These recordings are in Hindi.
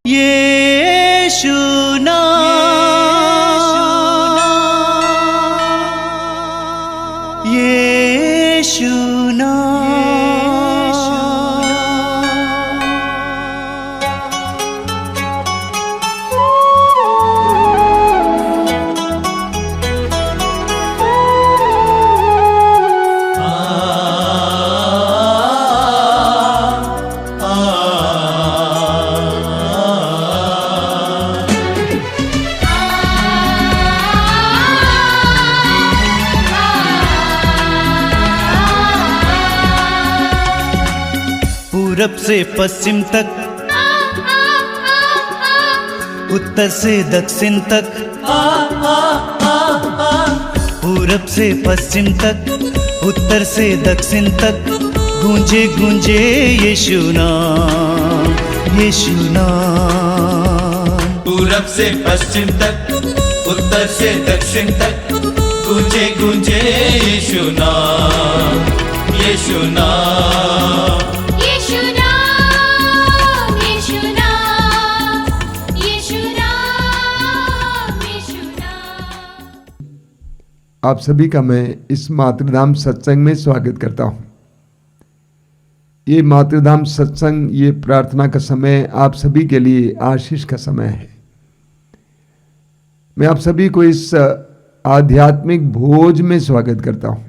यीशु नाम, यीशु पूरब से पश्चिम तक, उत्तर से दक्षिण तक, पूरब से पश्चिम तक, उत्तर से दक्षिण तक, गूंजे गूंजे यीशु नाम, यीशु नाम। पूरब से पश्चिम तक, उत्तर से दक्षिण तक, गूंजे गूंजे यीशु नाम, यीशु नाम। आप सभी का मैं इस मातृधाम सत्संग में स्वागत करता हूं। ये मातृधाम सत्संग, ये प्रार्थना का समय आप सभी के लिए आशीष का समय है। मैं आप सभी को इस आध्यात्मिक भोज में स्वागत करता हूं।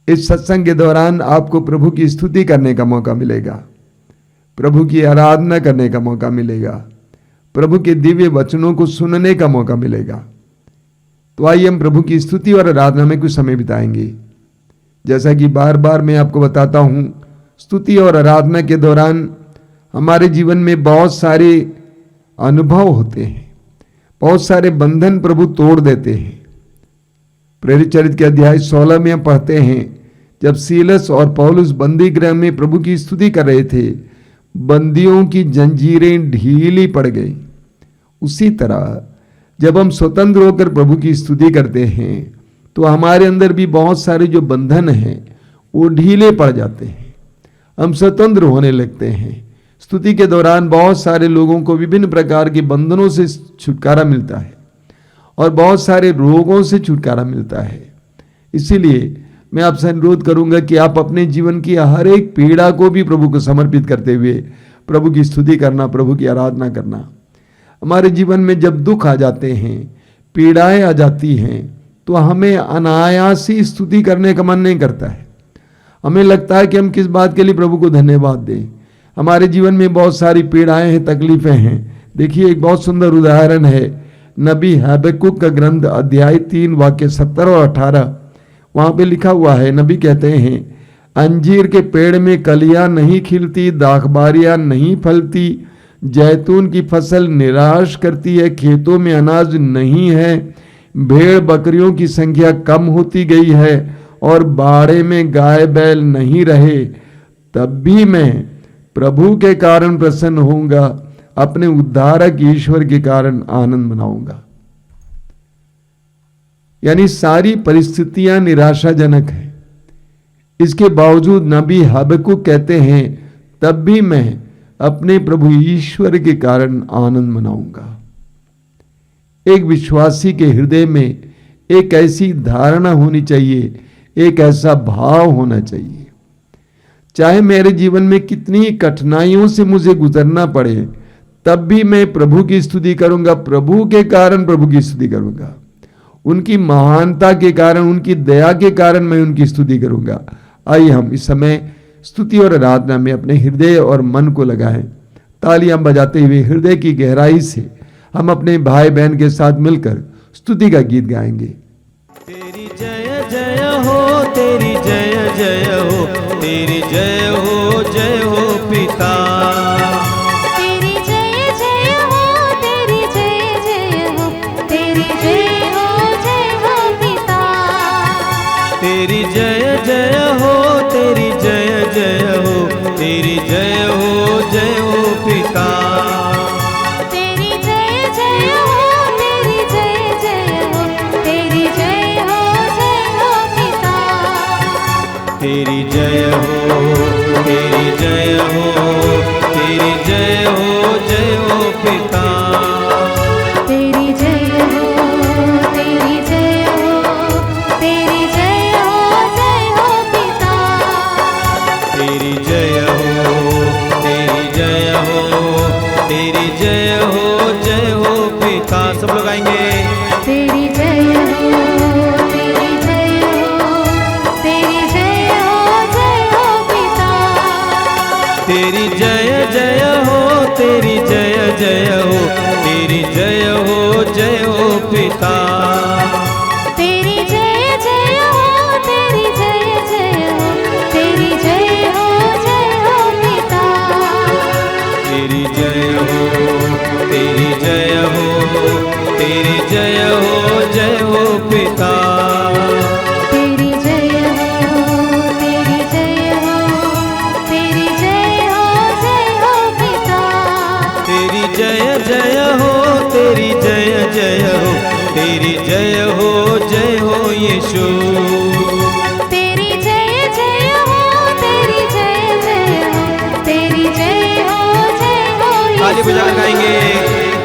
इस सत्संग के दौरान आपको प्रभु की स्तुति करने का मौका मिलेगा, प्रभु की आराधना करने का मौका मिलेगा, प्रभु के दिव्य वचनों को सुनने का मौका मिलेगा। तो आइए हम प्रभु की स्तुति और आराधना में कुछ समय बिताएंगे। जैसा कि बार बार मैं आपको बताता हूं, स्तुति और आराधना के दौरान हमारे जीवन में बहुत सारे अनुभव होते हैं, बहुत सारे बंधन प्रभु तोड़ देते हैं। प्रेरित चरित्र के अध्याय 16 में हम पढ़ते हैं, जब सीलस और पौलुस बंदी गृह में प्रभु की स्तुति कर रहे थे, बंदियों की जंजीरें ढीली पड़ गई। उसी तरह जब हम स्वतंत्र होकर प्रभु की स्तुति करते हैं तो हमारे अंदर भी बहुत सारे जो बंधन हैं वो ढीले पड़ जाते हैं, हम स्वतंत्र होने लगते हैं। स्तुति के दौरान बहुत सारे लोगों को विभिन्न प्रकार के बंधनों से छुटकारा मिलता है और बहुत सारे रोगों से छुटकारा मिलता है। इसीलिए मैं आपसे अनुरोध करूंगा कि आप अपने जीवन की हर एक पीड़ा को भी प्रभु को समर्पित करते हुए प्रभु की स्तुति करना, प्रभु की आराधना करना। हमारे जीवन में जब दुख आ जाते हैं, पीड़ाएं आ जाती हैं, तो हमें अनायास ही स्तुति करने का मन नहीं करता है। हमें लगता है कि हम किस बात के लिए प्रभु को धन्यवाद दें। हमारे जीवन में बहुत सारी पीड़ाएं हैं, तकलीफें हैं। देखिए, एक बहुत सुंदर उदाहरण है नबी हबक्कुक का ग्रंथ, अध्याय 3 वाक्य 17 और 18। वहां पे लिखा हुआ है, नबी कहते हैं, अंजीर के पेड़ में कलियां नहीं खिलती, दाखबारियां नहीं फलती, जैतून की फसल निराश करती है, खेतों में अनाज नहीं है, भेड़ बकरियों की संख्या कम होती गई है और बाड़े में गाय बैल नहीं रहे, तब भी मैं प्रभु के कारण प्रसन्न होऊंगा, अपने उद्धारक ईश्वर के कारण आनंद मनाऊंगा। यानी सारी परिस्थितियां निराशाजनक हैं, इसके बावजूद नबी हबक्कुक कहते हैं, तब भी मैं अपने प्रभु ईश्वर के कारण आनंद मनाऊंगा। एक विश्वासी के हृदय में एक ऐसी धारणा होनी चाहिए, एक ऐसा भाव होना चाहिए, चाहे मेरे जीवन में कितनी कठिनाइयों से मुझे गुजरना पड़े, तब भी मैं प्रभु की स्तुति करूंगा, प्रभु के कारण प्रभु की स्तुति करूंगा। उनकी महानता के कारण, उनकी दया के कारण मैं उनकी स्तुति करूंगा। आइए हम इस समय स्तुति और आराधना में अपने हृदय और मन को लगाएं। तालियां बजाते हुए हृदय की गहराई से हम अपने भाई बहन के साथ मिलकर स्तुति का गीत गाएंगे। तेरी जय जय हो, तेरी जय जय हो, तेरी जय हो पिता। तेरी जय जय हो, तेरी जय जय हो, तेरी जय हो पिता। तेरी जय जय हो, तेरी जय जय हो, तेरी जय हो पिता। तेरी जय जय हो, तेरी जय जय हो, तेरी जय हो पिता। तेरी जय हो, तेरी जय हो, तेरी जय हो तेरी जय जय हो, तेरी जय जय हो, तेरी जय हो पिता। तेरी जय जय हो, तेरी जय जय हो, तेरी जय हो पिता। तेरी जय हो, तेरी जय हो, तेरी जय हो पिता। तेरी जय हो, तेरी जय हो, तेरी जय हो पिता। तेरी जय जय हो, तेरी जय जय हो, तेरी जय हो यीशु। तेरी जय जय हो, तेरी जय जय हो, तेरी जय हो ताली बजा कर गाएंगे।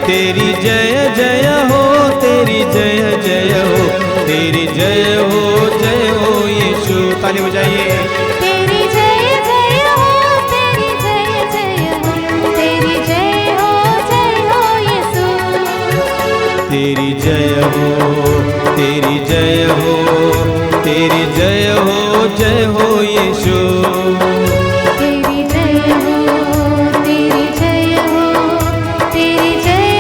तेरी जय जय हो, तेरी जय जय हो, तेरी जय हो यीशु। ताली बजाइए। तेरी जय जय हो, तेरी जय जय हो, तेरी जय हो यीशु। तेरी जय हो, तेरी जय हो, तेरी जय हो यीशु। तेरी जय हो, तेरी जय हो, तेरी जय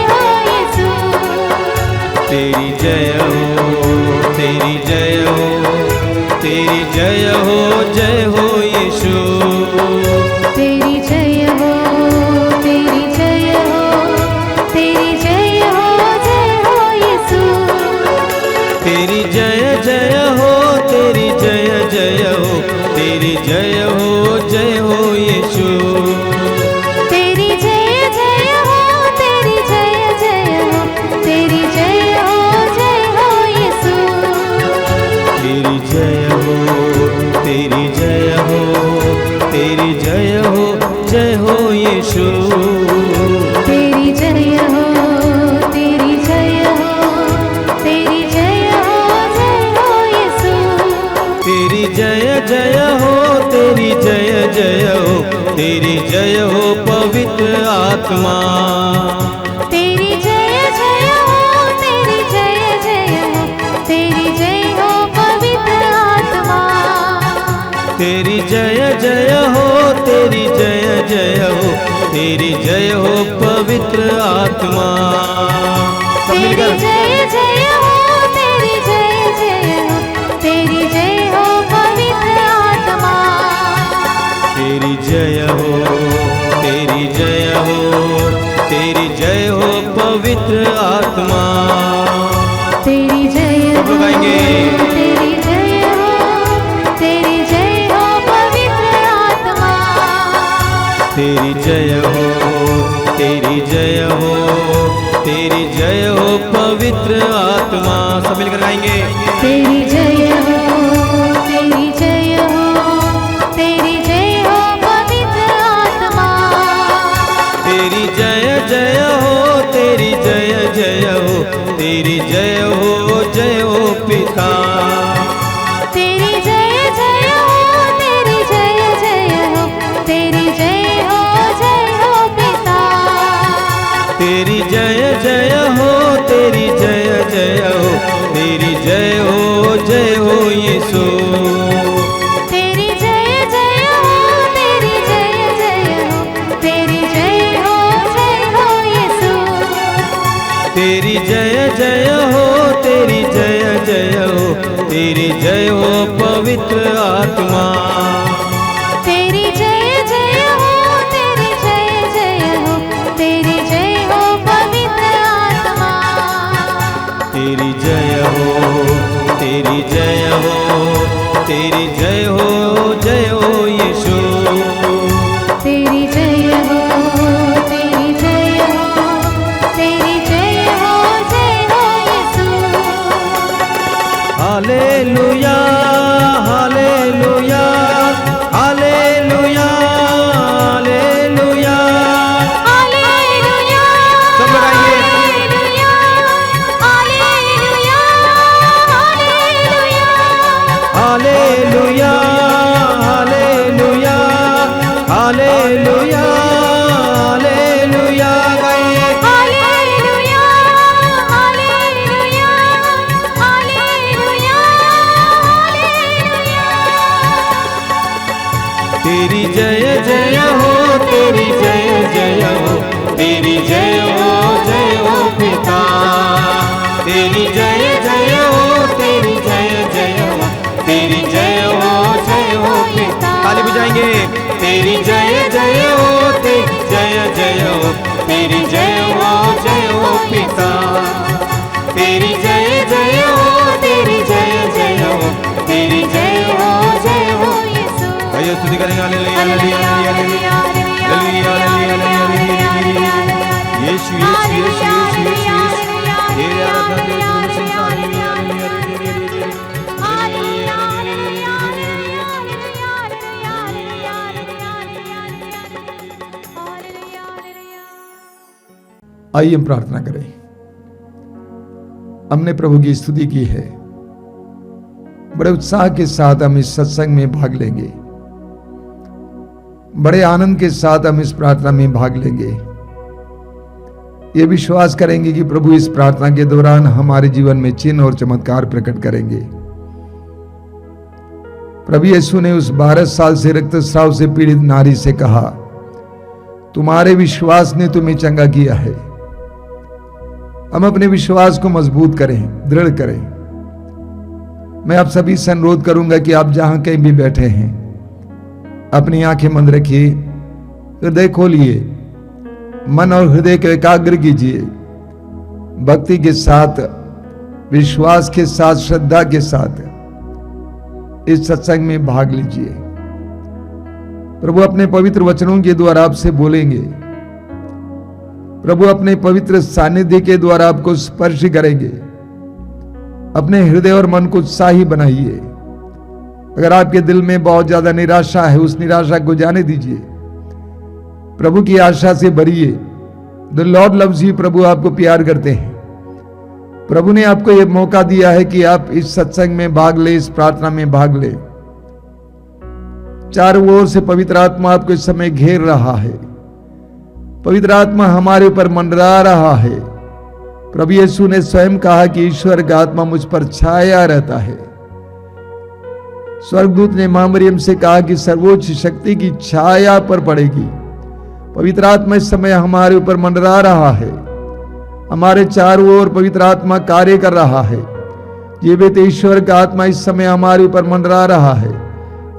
हो यीशु। तेरी जय हो, तेरी जय हो, तेरी जय हो यीशु। तेरी जय हो, तेरी जय हो, तेरी जय हो यीशु। तेरी जय जय हो, तेरी जय जय हो, तेरी जय हो यीशु। तेरी जय जय हो, तेरी जय जय हो, तेरी जय हो यीशु। तेरी जय हो, तेरी जय हो, तेरी जय हो यीशु। तेरी जय हो, तेरी जय हो, तेरी जय हो यीशु। तेरी जय जय हो, तेरी जय जय हो, तेरी जय हो पवित्र आत्मा। तेरी जय जय हो, तेरी जय जय हो, तेरी जय हो पवित्र आत्मा। तेरी जय जय हो, तेरी जय जय हो, तेरी जय हो पवित्र आत्मा। सब तेरी मिलकर जय जय हो, तेरी जय जय हो, तेरी जय हो पवित्र आत्मा। तेरी जय हो, तेरी जय हो, तेरी जय हो पवित्र आत्मा। तेरी जय सब हो, लोग गाएंगे। तेरी जय हो, तेरी जय हो पवित्र आत्मा। तेरी जय हो, तेरी जय हो, तेरी जय हो पवित्र आत्मा। सब मिलकर गाएंगे। तेरी जय हो, तेरी जय हो, तेरी जय हो पवित्र आत्मा। तेरी जय जय हो, तेरी जय जय हो, तेरी जय हो पिता। तेरी जय जय हो, तेरी जय जय हो, तेरी जय हो पिता। तेरी जय जय हो, तेरी जय जय हो, तेरी जय हो यीशु। तेरी जय जय हो, तेरी जय जय हो, तेरी जय हो यीशु। तेरी जय जय हो, तेरी जय जय हो, तेरी जय हो पवित्र आत्मा। तेरी जय जय हो, तेरी जय जय हो, तेरी जय हो पवित्र आत्मा। तेरी जय हो, तेरी जय हो, तेरी जय हो यीशु। तेरी जय हो, तेरी जय हो, तेरी जय हो यीशु। हालेलुया, हालेलुया, तेरी जय जय हो, तेरी जय जय हो, तेरी जय हो पिता। तेरी जय जय हो, तेरी जय जय हो, तेरी जय हो पिता। ताली बजाएंगे। तेरी जय जय हो, तेरी जय जय हो, तेरी जय हो पिता। तेरी जय जय हो, तेरी जय जय हो, तेरी जय हो यीशु। आइए स्तुति करेंगे। Hallelujah hallelujah hallelujah hallelujah hallelujah hallelujah. Yeshu Yeshu Yeshu Yeshu Yeshu Yeshu. तेरे आराधना तेरे गुण संसार हालेलुया हालेलुया आइए हम प्रार्थना करें। हमने प्रभु की स्तुति की है, बड़े उत्साह के साथ हम इस सत्संग में भाग लेंगे, बड़े आनंद के साथ हम इस प्रार्थना में भाग लेंगे। ये विश्वास करेंगे कि प्रभु इस प्रार्थना के दौरान हमारे जीवन में चिन्ह और चमत्कार प्रकट करेंगे। प्रभु यीशु ने उस 12 साल से रक्तस्राव से पीड़ित नारी से कहा, तुम्हारे विश्वास ने तुम्हें चंगा किया है। हम अपने विश्वास को मजबूत करें, दृढ़ करें। मैं आप सभी से अनुरोध करूंगा कि आप जहां कहीं भी बैठे हैं, अपनी आंखें बंद रखिए, हृदय खोलिए, मन और हृदय को एकाग्र कीजिए, भक्ति के साथ, विश्वास के साथ, श्रद्धा के साथ इस सत्संग में भाग लीजिए। प्रभु अपने पवित्र वचनों के द्वारा आपसे बोलेंगे। प्रभु अपने पवित्र सानिध्य के द्वारा आपको स्पर्श करेंगे। अपने हृदय और मन को उत्साही बनाइए। अगर आपके दिल में बहुत ज्यादा निराशा है, उस निराशा को जाने दीजिए, प्रभु की आशा से भरिए। The Lord loves you. प्रभु आपको प्यार करते हैं। प्रभु ने आपको यह मौका दिया है कि आप इस सत्संग में भाग ले, इस प्रार्थना में भाग ले। चारों ओर से पवित्र आत्मा आपको इस समय घेर रहा है। पवित्र आत्मा हमारे ऊपर मंडरा रहा है। प्रभु यीशु ने स्वयं कहा कि ईश्वर का आत्मा मुझ पर छाया रहता है। स्वर्गदूत ने मां मरियम से कहा कि सर्वोच्च शक्ति की छाया पर पड़ेगी। पवित्र आत्मा इस समय हमारे ऊपर मंडरा रहा है। हमारे चारों ओर पवित्र आत्मा कार्य कर रहा है। जीवित ईश्वर का आत्मा इस समय हमारे ऊपर मंडरा रहा है।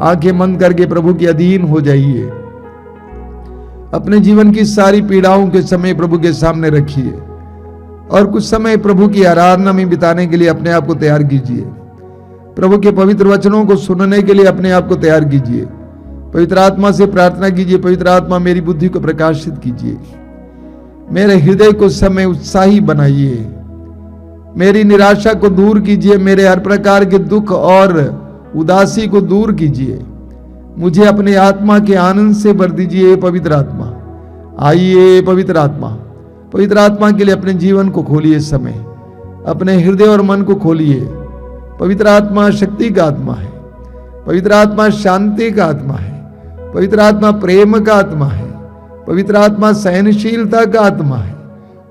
आंखें बंद करके प्रभु के अधीन हो जाइए। अपने जीवन की सारी पीड़ाओं के समय प्रभु के सामने रखिए और कुछ समय प्रभु की आराधना में बिताने के लिए अपने आप को तैयार कीजिए। प्रभु के पवित्र वचनों को सुनने के लिए अपने आप को तैयार कीजिए। पवित्र आत्मा से प्रार्थना कीजिए, पवित्र आत्मा मेरी बुद्धि को प्रकाशित कीजिए, मेरे हृदय को समय उत्साही बनाइए, मेरी निराशा को दूर कीजिए, मेरे हर प्रकार के दुख और उदासी को दूर कीजिए। मुझे अपने आत्मा के आनंद से भर दीजिए। पवित्र आत्मा आइए। पवित्र आत्मा के लिए अपने जीवन को खोलिए। समय अपने हृदय और मन को खोलिए। पवित्र आत्मा शक्ति का आत्मा है। पवित्र आत्मा शांति का आत्मा है। पवित्र आत्मा प्रेम का आत्मा है। पवित्र आत्मा सहनशीलता का आत्मा है।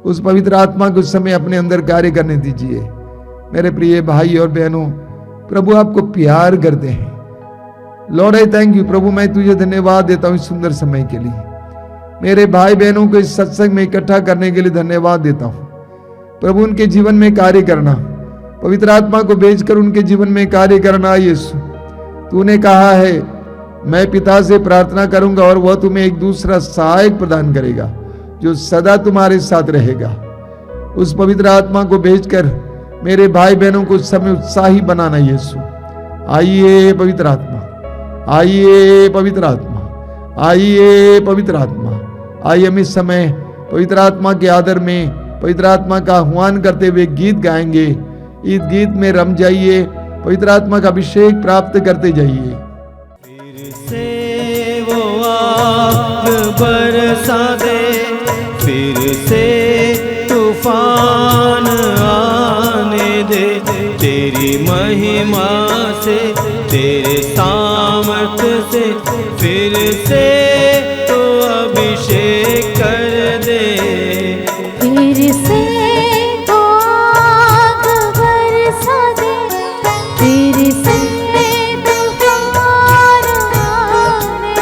उस पवित्र आत्मा को समय अपने अंदर कार्य करने दीजिए। मेरे प्रिय भाई और बहनों, प्रभु आपको प्यार करते हैं। Lord I thank you. प्रभु मैं तुझे धन्यवाद देता हूं इस सुंदर समय के लिए। मेरे भाई बहनों को इस सत्संग में इकट्ठा करने के लिए धन्यवाद देता हूं। प्रभु उनके जीवन में कार्य करना, पवित्र आत्मा को भेजकर उनके जीवन में कार्य करना। यीशु तूने कहा है मैं पिता से प्रार्थना करूंगा और वह तुम्हें एक दूसरा सहायक प्रदान करेगा जो सदा तुम्हारे साथ रहेगा। उस पवित्र आत्मा को भेजकर मेरे भाई बहनों को उस समय उत्साही बनाना। यीशु आइए पवित्र आत्मा, आइए पवित्र आत्मा, आइए पवित्र आत्मा। आइए हम इस समय पवित्र आत्मा के आदर में पवित्र आत्मा का आह्वान करते हुए गीत गाएंगे। इस गीत में रम जाइए, पवित्र आत्मा का अभिषेक प्राप्त करते जाइए। फिर से वो आग बरसा दे, फिर से तूफान आने दे, तेरी महिमा से, तेरे सामर्थ्य से, फिर से तो अभिषेक कर दे। फिर से तो आग बरसा दे, फिर से तूफान आने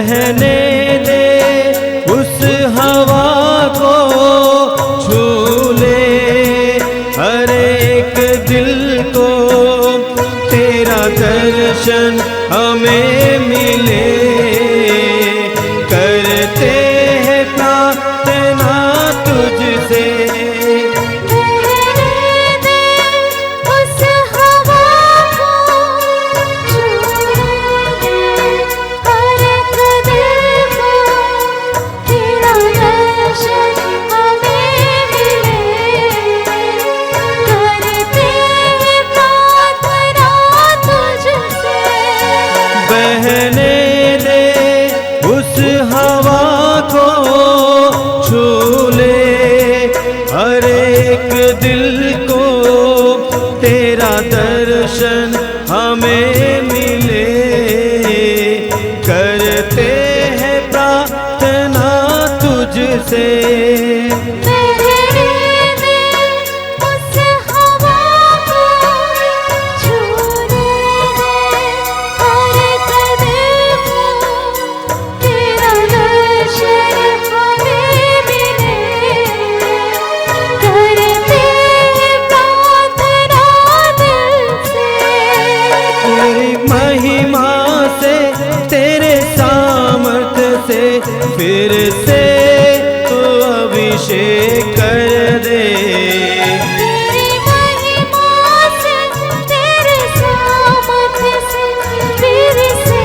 बहने दे उस हवा को, छू ले हर एक दिल को, तेरा दर्शन हमें मिले, करते हैं प्रार्थना तुझसे। उस हवा को छू ले हर एक दिल को, तेरा दर्शन हमें मिले, करते हैं प्रार्थना तुझसे। बहने दे उस हवा को, छू ले हर एक दिल को, तेरा दर्शन हमें मिले, करते हैं प्रार्थना तुझसे। उस हवा को छू ले हर एक दिल को, तेरा दर्शन हमें मिले, करते हैं प्रार्थना दिल से। तेरी महिमा से, तेरे सामर्थ्य से, फिर से तू अभिषेक कर दे। तेरी महिमा से, तेरे सामर्थ्य से, फिर से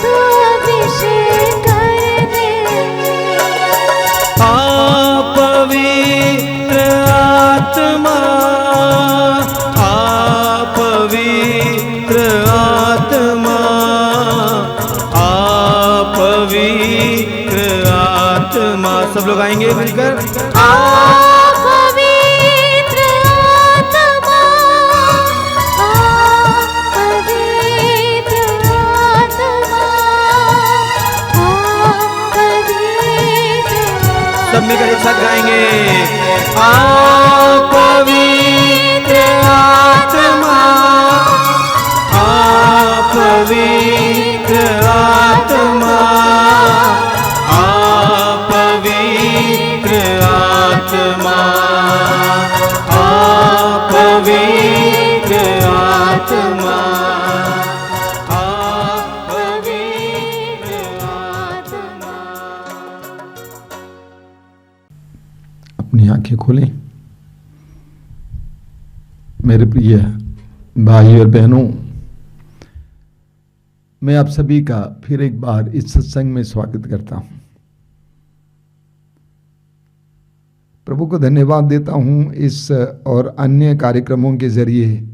तू अभिषेक कर दे। आ पवित्र आत्मा, आ पवित्र आत्मा, आ पवित्र आत्मा। सब लोग आएंगे मिलकर। आ पवित्र आत्मा, आ पवित्र आत्मा, आ पवित्र सब मिलकर एक साथ गाएंगे। आ पवित्र आत्मा, आ पवित्र आत्मा, आ पवित्र आत्मा, आ पवित्र आत्मा, आ पवित्र आत्मा। अपनी आंखें खोलें। मेरे प्रिय भाई और बहनों, मैं आप सभी का फिर एक बार इस सत्संग में स्वागत करता हूं। प्रभु को धन्यवाद देता हूं, इस और अन्य कार्यक्रमों के जरिए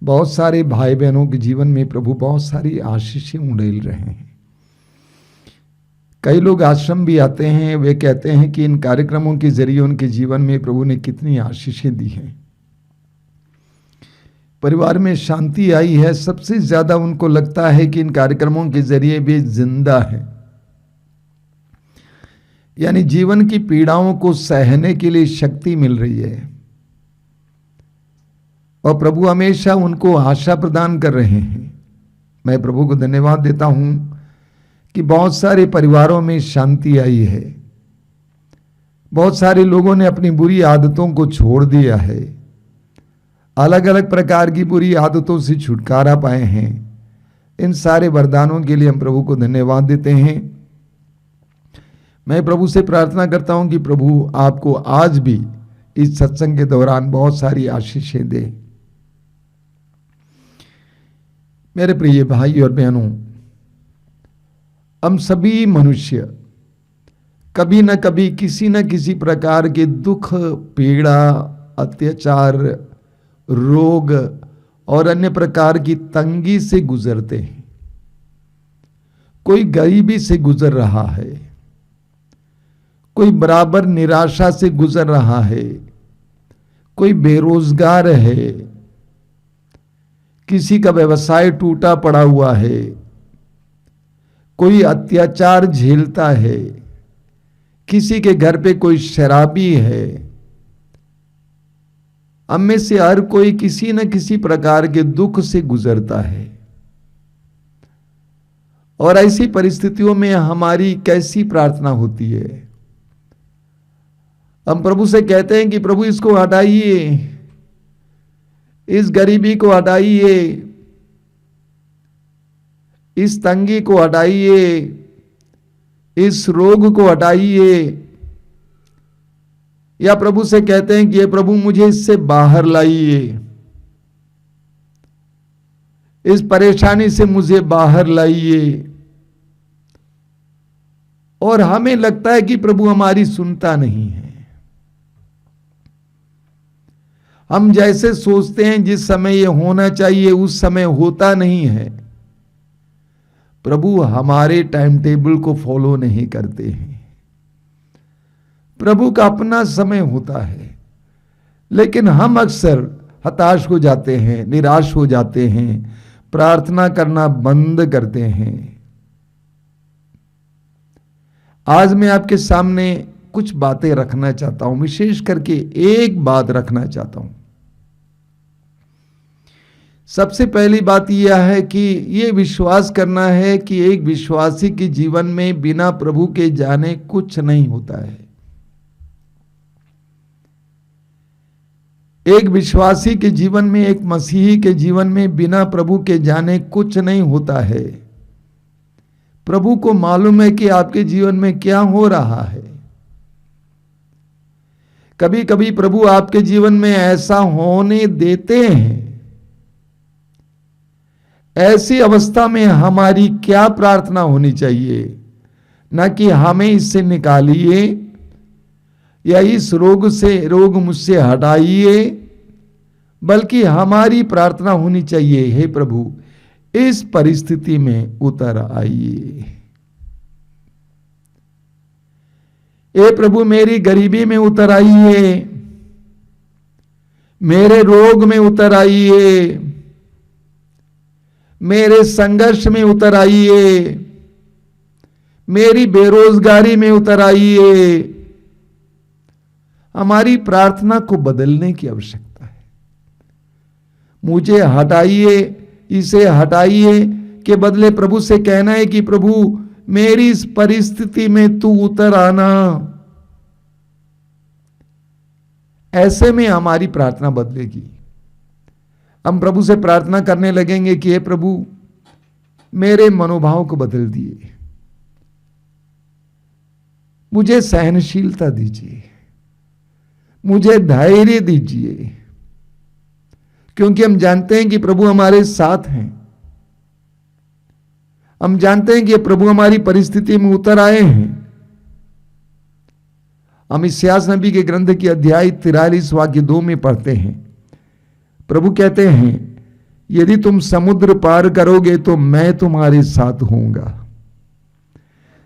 बहुत सारे भाई बहनों के जीवन में प्रभु बहुत सारी आशीषें उड़ेल रहे हैं। कई लोग आश्रम भी आते हैं, वे कहते हैं कि इन कार्यक्रमों के जरिए उनके जीवन में प्रभु ने कितनी आशीषें दी हैं, परिवार में शांति आई है। सबसे ज्यादा उनको लगता है कि इन कार्यक्रमों के जरिए वे जिंदा हैं, यानी जीवन की पीड़ाओं को सहने के लिए शक्ति मिल रही है, और प्रभु हमेशा उनको आशा प्रदान कर रहे हैं। मैं प्रभु को धन्यवाद देता हूं कि बहुत सारे परिवारों में शांति आई है, बहुत सारे लोगों ने अपनी बुरी आदतों को छोड़ दिया है, अलग अलग प्रकार की बुरी आदतों से छुटकारा पाए हैं। इन सारे वरदानों के लिए हम प्रभु को धन्यवाद देते हैं। मैं प्रभु से प्रार्थना करता हूं कि प्रभु आपको आज भी इस सत्संग के दौरान बहुत सारी आशीषें दे। मेरे प्रिय भाई और बहनों, हम सभी मनुष्य कभी न कभी किसी न किसी प्रकार के दुख, पीड़ा, अत्याचार, रोग और अन्य प्रकार की तंगी से गुजरते हैं। कोई गरीबी से गुजर रहा है, कोई बराबर निराशा से गुजर रहा है, कोई बेरोजगार है, किसी का व्यवसाय टूटा पड़ा हुआ है, कोई अत्याचार झेलता है, किसी के घर पे कोई शराबी है। हम में से हर कोई किसी न किसी प्रकार के दुख से गुजरता है, और ऐसी परिस्थितियों में हमारी कैसी प्रार्थना होती है? हम प्रभु से कहते हैं कि प्रभु इसको हटाइए, इस गरीबी को हटाइए, इस तंगी को हटाइए, इस रोग को हटाइए। या प्रभु से कहते हैं कि ये प्रभु मुझे इससे बाहर लाइए, इस परेशानी से मुझे बाहर लाइए। और हमें लगता है कि प्रभु हमारी सुनता नहीं है। हम जैसे सोचते हैं जिस समय ये होना चाहिए उस समय होता नहीं है। प्रभु हमारे टाइम टेबल को फॉलो नहीं करते हैं। प्रभु का अपना समय होता है, लेकिन हम अक्सर हताश हो जाते हैं, निराश हो जाते हैं, प्रार्थना करना बंद करते हैं। आज मैं आपके सामने कुछ बातें रखना चाहता हूं, विशेष करके एक बात रखना चाहता हूं। सबसे पहली बात यह है कि यह विश्वास करना है कि एक विश्वासी के जीवन में बिना प्रभु के जाने कुछ नहीं होता है। एक विश्वासी के जीवन में, एक मसीही के जीवन में बिना प्रभु के जाने कुछ नहीं होता है। प्रभु को मालूम है कि आपके जीवन में क्या हो रहा है। कभी कभी प्रभु आपके जीवन में ऐसा होने देते हैं। ऐसी अवस्था में हमारी क्या प्रार्थना होनी चाहिए? न कि हमें इससे निकालिए या इस रोग मुझसे हटाइए, बल्कि हमारी प्रार्थना होनी चाहिए, हे प्रभु इस परिस्थिति में उतर आइए। हे प्रभु मेरी गरीबी में उतर आइए, मेरे रोग में उतर आइए, मेरे संघर्ष में उतर आइए, मेरी बेरोजगारी में उतर आइए। हमारी प्रार्थना को बदलने की आवश्यकता है। मुझे हटाइए, इसे हटाइए के बदले प्रभु से कहना है कि प्रभु मेरी इस परिस्थिति में तू उतर आना। ऐसे में हमारी प्रार्थना बदलेगी। हम प्रभु से प्रार्थना करने लगेंगे कि हे प्रभु मेरे मनोभाव को बदल दिए, मुझे सहनशीलता दीजिए, मुझे धैर्य दीजिए, क्योंकि हम जानते हैं कि प्रभु हमारे साथ हैं। हम जानते हैं कि प्रभु हमारी परिस्थिति में उतर आए हैं। हम इस्यास नबी के ग्रंथ की अध्याय 43 वाक्य 2 में पढ़ते हैं। प्रभु कहते हैं, यदि तुम समुद्र पार करोगे तो मैं तुम्हारे साथ होऊंगा,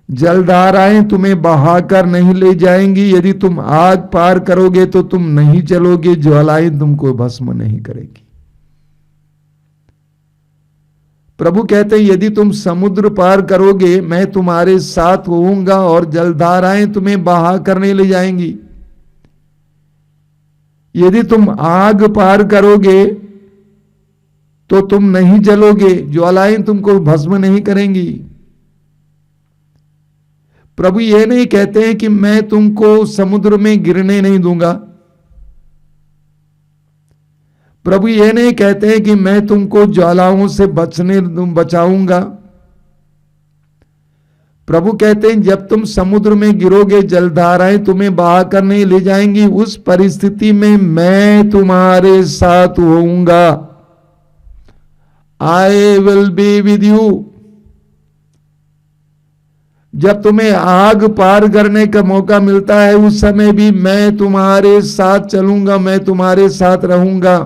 जलधाराएं तुम्हें बहाकर नहीं ले जाएंगी। यदि तुम आग पार करोगे तो तुम नहीं जलोगे, ज्वालाएं तुमको भस्म नहीं करेगी। प्रभु कहते हैं, यदि तुम समुद्र पार करोगे मैं तुम्हारे साथ होऊंगा और जलधाराएं तुम्हें बहा कर नहीं ले जाएंगी। यदि तुम आग पार करोगे तो तुम नहीं जलोगे, ज्वालाएं तुमको भस्म नहीं करेंगी। प्रभु ये नहीं कहते हैं कि मैं तुमको समुद्र में गिरने नहीं दूंगा। प्रभु ये नहीं कहते हैं कि मैं तुमको ज्वालाओं से बचाऊंगा। प्रभु कहते हैं, जब तुम समुद्र में गिरोगे जलधाराएं तुम्हें बहा कर नहीं ले जाएंगी। उस परिस्थिति में मैं तुम्हारे साथ होऊंगा। आई विल बी विद यू। जब तुम्हें आग पार करने का मौका मिलता है उस समय भी मैं तुम्हारे साथ चलूंगा, मैं तुम्हारे साथ रहूंगा।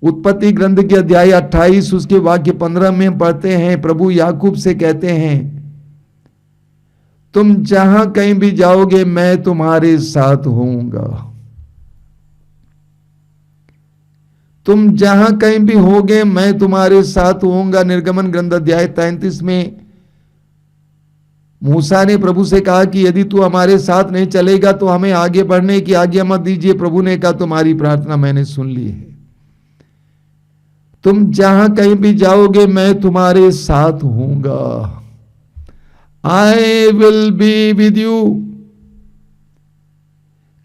उत्पत्ति ग्रंथ के अध्याय 28 उसके वाक्य 15 में पढ़ते हैं, प्रभु याकूब से कहते हैं, तुम जहां कहीं भी जाओगे मैं तुम्हारे साथ होऊंगा। तुम जहां कहीं भी होगे मैं तुम्हारे साथ होऊंगा। निर्गमन ग्रंथ अध्याय 33 में मूसा ने प्रभु से कहा कि यदि तू हमारे साथ नहीं चलेगा तो हमें आगे बढ़ने की आज्ञा मत दीजिए। प्रभु ने कहा तुम्हारी प्रार्थना मैंने सुन ली है। तुम जहां कहीं भी जाओगे मैं तुम्हारे साथ हूंगा। I will be with you.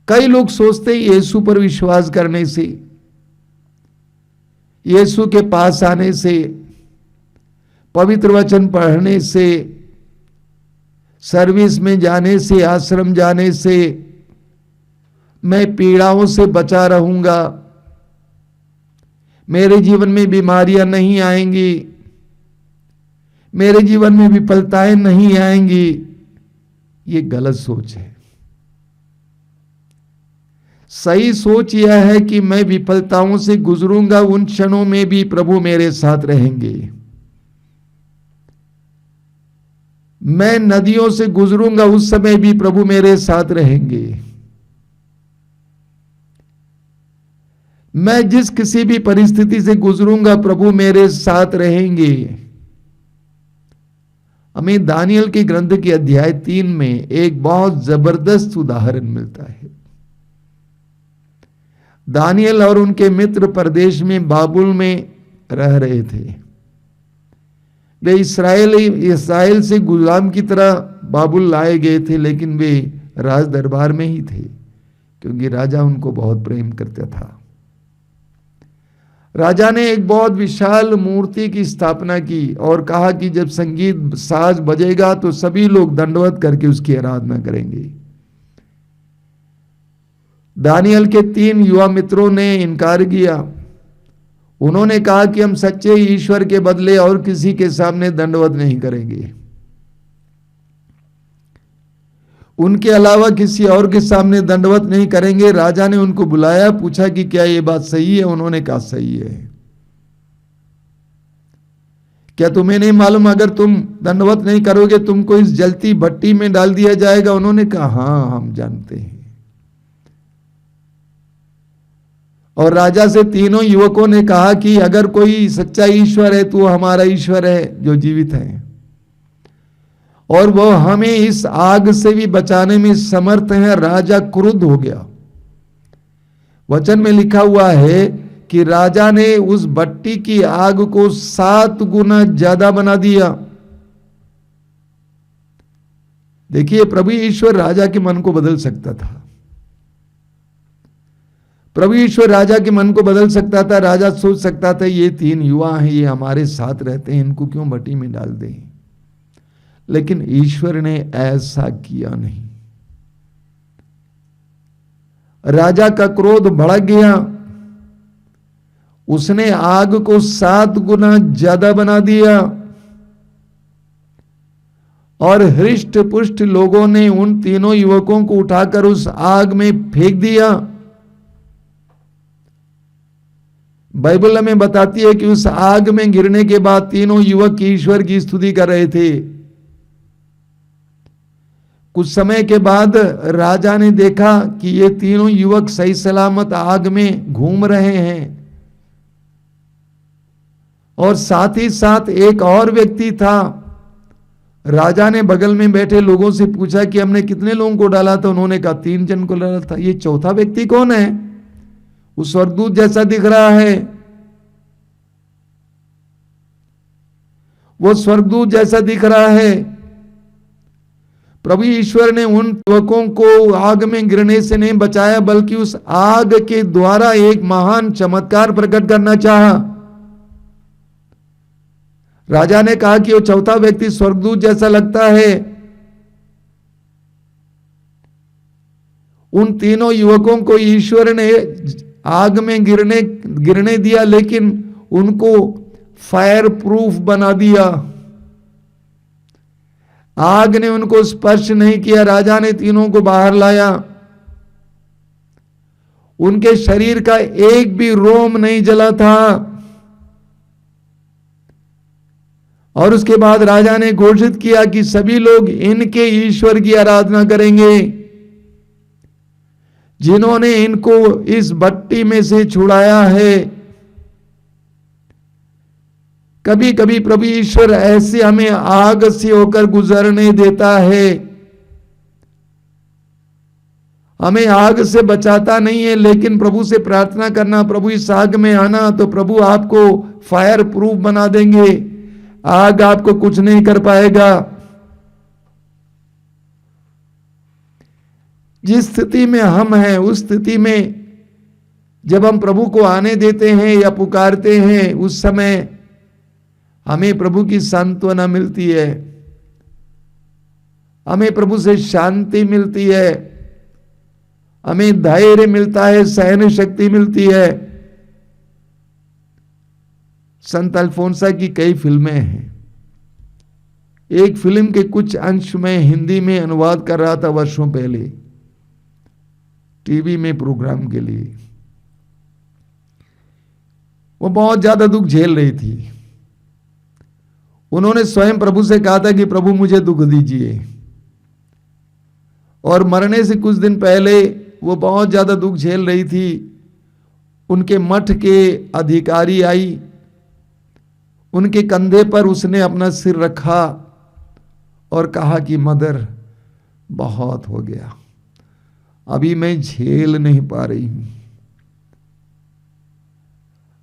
कई लोग सोचते हैं यीशु पर विश्वास करने से, यीशु के पास आने से, पवित्र वचन पढ़ने से, सर्विस में जाने से, आश्रम जाने से मैं पीड़ाओं से बचा रहूंगा, मेरे जीवन में बीमारियां नहीं आएंगी, मेरे जीवन में विफलताएं नहीं आएंगी। ये गलत सोच है। सही सोच यह है कि मैं विफलताओं से गुजरूंगा, उन क्षणों में भी प्रभु मेरे साथ रहेंगे। मैं नदियों से गुजरूंगा, उस समय भी प्रभु मेरे साथ रहेंगे। मैं जिस किसी भी परिस्थिति से गुजरूंगा प्रभु मेरे साथ रहेंगे। हमें दानियल के ग्रंथ के अध्याय 3 में एक बहुत जबरदस्त उदाहरण मिलता है। दानियल और उनके मित्र परदेश में बाबुल में रह रहे थे। वे इस्राएल से गुलाम की तरह बाबुल लाए गए थे, लेकिन वे राज दरबार में ही थे क्योंकि राजा उनको बहुत प्रेम करता था। राजा ने एक बहुत विशाल मूर्ति की स्थापना की और कहा कि जब संगीत साज बजेगा तो सभी लोग दंडवत करके उसकी आराधना करेंगे। दानियल के 3 युवा मित्रों ने इनकार किया। उन्होंने कहा कि हम सच्चे ईश्वर के बदले और किसी के सामने दंडवत नहीं करेंगे, उनके अलावा किसी और के सामने दंडवत नहीं करेंगे। राजा ने उनको बुलाया, पूछा कि क्या यह बात सही है? उन्होंने कहा सही है। क्या तुम्हें नहीं मालूम अगर तुम दंडवत नहीं करोगे तुमको इस जलती भट्टी में डाल दिया जाएगा? उन्होंने कहा हां, हम जानते हैं। और राजा से तीनों युवकों ने कहा कि अगर कोई सच्चा ईश्वर है तो हमारा ईश्वर है जो जीवित है, और वो हमें इस आग से भी बचाने में समर्थ है। राजा क्रुद्ध हो गया। वचन में लिखा हुआ है कि राजा ने उस भट्टी की आग को 7 गुना ज्यादा बना दिया। देखिए, प्रभु ईश्वर राजा के मन को बदल सकता था। प्रभु ईश्वर राजा के मन को बदल सकता था। राजा सोच सकता था ये 3 युवा हैं, ये हमारे साथ रहते हैं, इनको क्यों भट्टी में डाल दें। लेकिन ईश्वर ने ऐसा किया नहीं। राजा का क्रोध भड़क गया। उसने आग को 7 गुना ज्यादा बना दिया और हृष्ट पुष्ट लोगों ने उन तीनों युवकों को उठाकर उस आग में फेंक दिया। बाइबल हमें बताती है कि उस आग में गिरने के बाद तीनों युवक ईश्वर की स्तुति कर रहे थे। कुछ समय के बाद राजा ने देखा कि ये तीनों युवक सही सलामत आग में घूम रहे हैं, और साथ ही साथ एक और व्यक्ति था। राजा ने बगल में बैठे लोगों से पूछा कि हमने कितने लोगों को डाला था? उन्होंने कहा 3 जन को डाला था। ये चौथा व्यक्ति कौन है? वो स्वर्गदूत जैसा दिख रहा है। वो स्वर्गदूत जैसा दिख रहा है। प्रभु ईश्वर ने उन युवकों को आग में गिरने से नहीं बचाया, बल्कि उस आग के द्वारा एक महान चमत्कार प्रकट करना चाहा। राजा ने कहा कि वो चौथा व्यक्ति स्वर्गदूत जैसा लगता है। उन तीनों युवकों को ईश्वर ने आग में गिरने दिया, लेकिन उनको फायर प्रूफ बना दिया। आग ने उनको स्पर्श नहीं किया। राजा ने तीनों को बाहर लाया। उनके शरीर का एक भी रोम नहीं जला था। और उसके बाद राजा ने घोषित किया कि सभी लोग इनके ईश्वर की आराधना करेंगे, जिन्होंने इनको इस भट्टी में से छुड़ाया है। कभी कभी प्रभु ईश्वर ऐसे हमें आग से होकर गुजरने देता है, हमें आग से बचाता नहीं है, लेकिन प्रभु से प्रार्थना करना, प्रभु इस आग में आना, तो प्रभु आपको फायर प्रूफ बना देंगे, आग आपको कुछ नहीं कर पाएगा। जिस स्थिति में हम हैं, उस स्थिति में जब हम प्रभु को आने देते हैं या पुकारते हैं, उस समय हमें प्रभु की सांत्वना मिलती है, हमें प्रभु से शांति मिलती है, हमें धैर्य मिलता है, सहन शक्ति मिलती है। संत अल्फोंसा की कई फिल्में हैं। एक फिल्म के कुछ अंश में हिंदी में अनुवाद कर रहा था वर्षों पहले, टीवी में प्रोग्राम के लिए। वो बहुत ज्यादा दुख झेल रही थी। उन्होंने स्वयं प्रभु से कहा था कि प्रभु मुझे दुख दीजिए, और मरने से कुछ दिन पहले वो बहुत ज्यादा दुख झेल रही थी। उनके मठ के अधिकारी आई, उनके कंधे पर उसने अपना सिर रखा और कहा कि मदर बहुत हो गया, अभी मैं झेल नहीं पा रही हूं,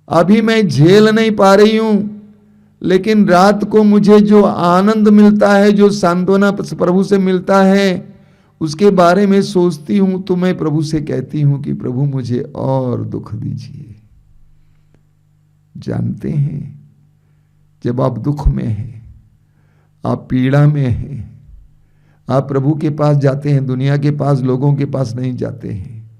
अभी मैं झेल नहीं पा रही हूं, लेकिन रात को मुझे जो आनंद मिलता है, जो सांत्वना प्रभु से मिलता है, उसके बारे में सोचती हूं तो मैं प्रभु से कहती हूं कि प्रभु मुझे और दुख दीजिए। जानते हैं, जब आप दुख में हैं, आप पीड़ा में हैं, आप प्रभु के पास जाते हैं, दुनिया के पास, लोगों के पास नहीं जाते हैं,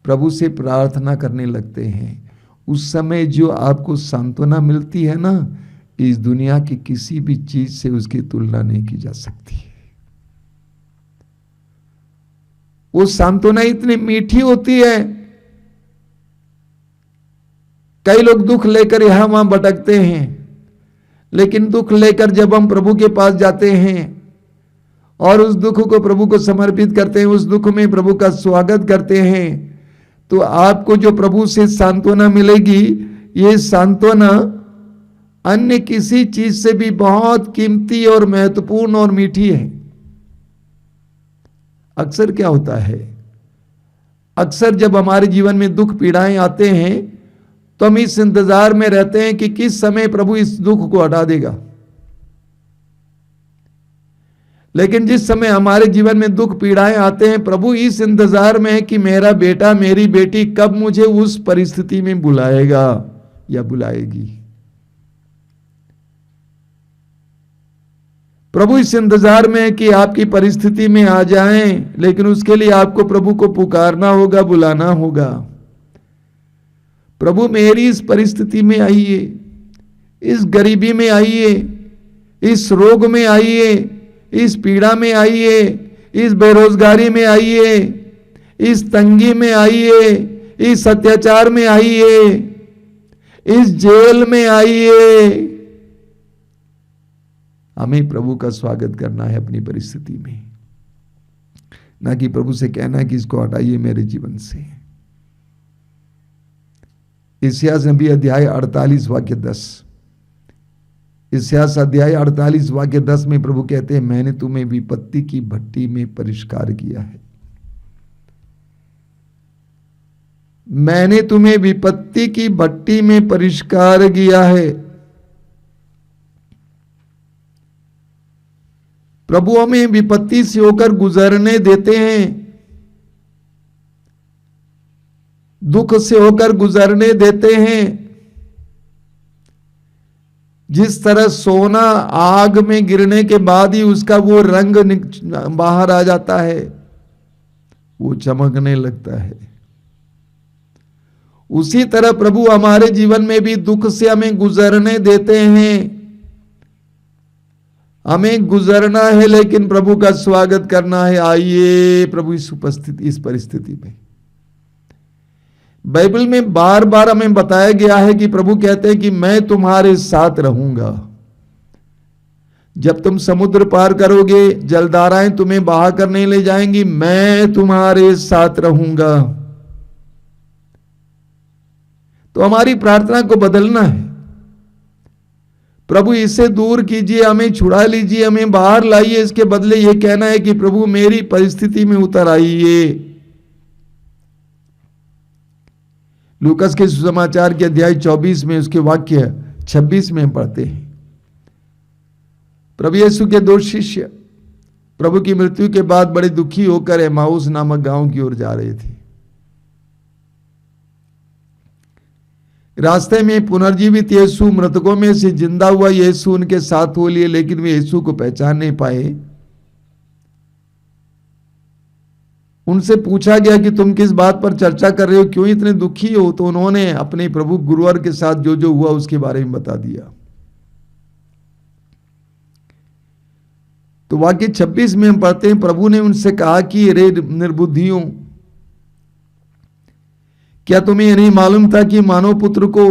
प्रभु से प्रार्थना करने लगते हैं, उस समय जो आपको सांत्वना मिलती है ना, इस दुनिया की किसी भी चीज से उसकी तुलना नहीं की जा सकती है। वो सांत्वना इतनी मीठी होती है। कई लोग दुख लेकर यहां वहां भटकते हैं, लेकिन दुख लेकर जब हम प्रभु के पास जाते हैं और उस दुख को प्रभु को समर्पित करते हैं, उस दुख में प्रभु का स्वागत करते हैं, तो आपको जो प्रभु से सांत्वना मिलेगी, ये सांत्वना अन्य किसी चीज से भी बहुत कीमती और महत्वपूर्ण और मीठी है। अक्सर क्या होता है, अक्सर जब हमारे जीवन में दुख पीड़ाएं आते हैं तो हम इस इंतजार में रहते हैं कि किस समय प्रभु इस दुख को हटा देगा। लेकिन जिस समय हमारे जीवन में दुख पीड़ाएं आते हैं, प्रभु इस इंतजार में है कि मेरा बेटा, मेरी बेटी कब मुझे उस परिस्थिति में बुलाएगा या बुलाएगी। प्रभु इस इंतजार में है कि आपकी परिस्थिति में आ जाएं, लेकिन उसके लिए आपको प्रभु को पुकारना होगा, बुलाना होगा। प्रभु मेरी इस परिस्थिति में आइए, इस गरीबी में आइए, इस रोग में आइए, इस पीड़ा में आइए, इस बेरोजगारी में आइए, इस तंगी में आइए, इस अत्याचार में आइए, इस जेल में आइए। हमें प्रभु का स्वागत करना है अपनी परिस्थिति में, ना कि प्रभु से कहना है कि इसको हटाइए मेरे जीवन से। इस्यास नबी अध्याय 48 वाक्य 10, इस्यास अध्याय 48 वाक्य 10 में प्रभु कहते हैं, मैंने तुम्हें विपत्ति की भट्टी में परिष्कार किया है। मैंने तुम्हें विपत्ति की भट्टी में परिष्कार किया है। प्रभु हमें विपत्ति से होकर गुजरने देते हैं, दुख से होकर गुजरने देते हैं। जिस तरह सोना आग में गिरने के बाद ही उसका वो रंग बाहर आ जाता है, वो चमकने लगता है, उसी तरह प्रभु हमारे जीवन में भी दुख से हमें गुजरने देते हैं। हमें गुजरना है, लेकिन प्रभु का स्वागत करना है। आइए प्रभु इस परिस्थिति में। बाइबल में बार बार हमें बताया गया है कि प्रभु कहते हैं कि मैं तुम्हारे साथ रहूंगा। जब तुम समुद्र पार करोगे, जलधाराएं तुम्हें बहा कर नहीं ले जाएंगी, मैं तुम्हारे साथ रहूंगा। तो हमारी प्रार्थना को बदलना है। प्रभु इससे दूर कीजिए, हमें छुड़ा लीजिए, हमें बाहर लाइए। इसके बदले ये कहना है कि प्रभु मेरी परिस्थिति में उतर आइए, लूकास के सुसमाचार के अध्याय 24 में उसके वाक्य 26 में हम पढ़ते हैं, प्रभु यीशु के 2 शिष्य प्रभु की मृत्यु के बाद बड़े दुखी होकर एमाउस नामक गांव की ओर जा रहे थे। रास्ते में पुनर्जीवित यीशु, मृतकों में से जिंदा हुआ यीशु उनके साथ हो लिए, लेकिन वे यीशु को पहचान नहीं पाए। उनसे पूछा गया कि तुम किस बात पर चर्चा कर रहे हो, क्यों इतने दुखी हो? तो उन्होंने अपने प्रभु गुरुवर के साथ जो जो हुआ उसके बारे में बता दिया। तो वाक्य 26 में हम पढ़ते हैं, प्रभु ने उनसे कहा कि रे निर्बुद्धियों, क्या तुम्हें यह नहीं मालूम था कि मानव पुत्र को,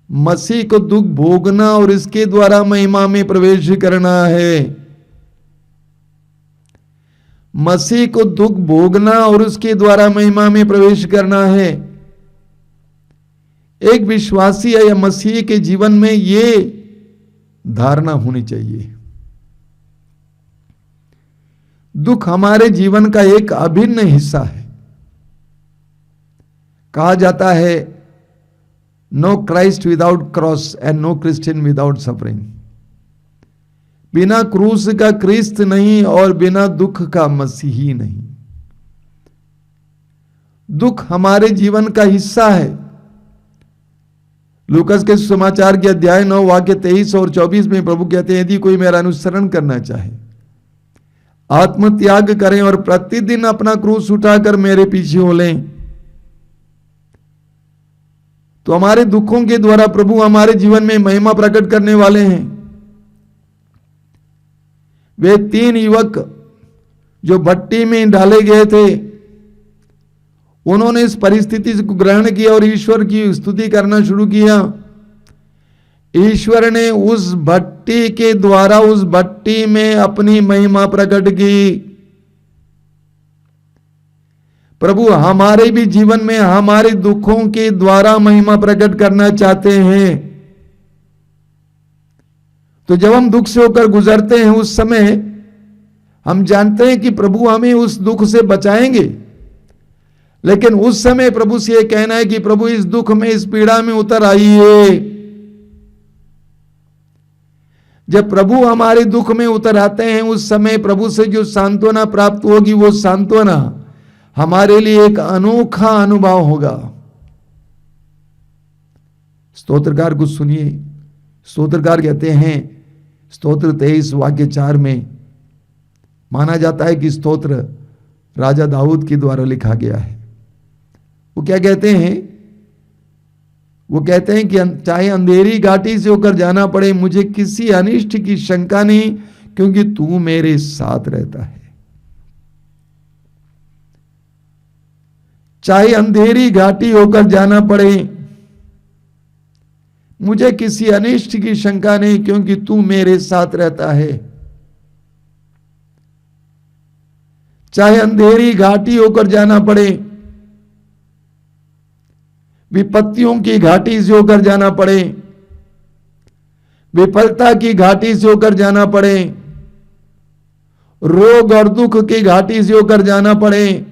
मसीह को दुख भोगना और इसके द्वारा महिमा में प्रवेश करना है। मसीह को दुख भोगना और उसके द्वारा महिमा में प्रवेश करना है। एक विश्वासी या मसीह के जीवन में यह धारणा होनी चाहिए। दुख हमारे जीवन का एक अभिन्न हिस्सा है। कहा जाता है, no Christ without cross and no Christian without suffering. बिना क्रूस का क्रिस्त नहीं और बिना दुख का मसीही नहीं। दुख हमारे जीवन का हिस्सा है। लूकास के समाचार के अध्याय 9 वाक्य 23 और 24 में प्रभु कहते हैं, यदि कोई मेरा अनुसरण करना चाहे, आत्मत्याग करें और प्रतिदिन अपना क्रूस उठाकर मेरे पीछे हो लें। तो हमारे दुखों के द्वारा प्रभु हमारे जीवन में महिमा प्रकट करने वाले हैं। वे 3 युवक जो भट्टी में डाले गए थे, उन्होंने इस परिस्थिति को ग्रहण किया और ईश्वर की स्तुति करना शुरू किया। ईश्वर ने उस भट्टी के द्वारा उस भट्टी में अपनी महिमा प्रकट की। प्रभु हमारे भी जीवन में हमारे दुखों के द्वारा महिमा प्रकट करना चाहते हैं। तो जब हम दुख से होकर गुजरते हैं, उस समय हम जानते हैं कि प्रभु हमें उस दुख से बचाएंगे, लेकिन उस समय प्रभु से यह कहना है कि प्रभु इस दुख में, इस पीड़ा में उतर आइए। जब प्रभु हमारे दुख में उतर आते हैं, उस समय प्रभु से जो सांत्वना प्राप्त होगी, वो सांत्वना हमारे लिए एक अनोखा अनुभव होगा। स्तोत्रकार को सुनिए। स्तोत्रकार कहते हैं, स्तोत्र 23 वाक्य 4 में माना जाता है कि स्तोत्र राजा दाऊद के द्वारा लिखा गया है। वो क्या कहते हैं? वो कहते हैं कि चाहे अंधेरी घाटी से होकर जाना पड़े, मुझे किसी अनिष्ट की शंका नहीं, क्योंकि तू मेरे साथ रहता है। चाहे अंधेरी घाटी होकर जाना पड़े, मुझे किसी अनिष्ट की शंका नहीं, क्योंकि तू मेरे साथ रहता है। चाहे अंधेरी घाटी होकर जाना पड़े, विपत्तियों की घाटी से होकर जाना पड़े, विफलता की घाटी से होकर जाना पड़े, रोग और दुख की घाटी से होकर जाना पड़े,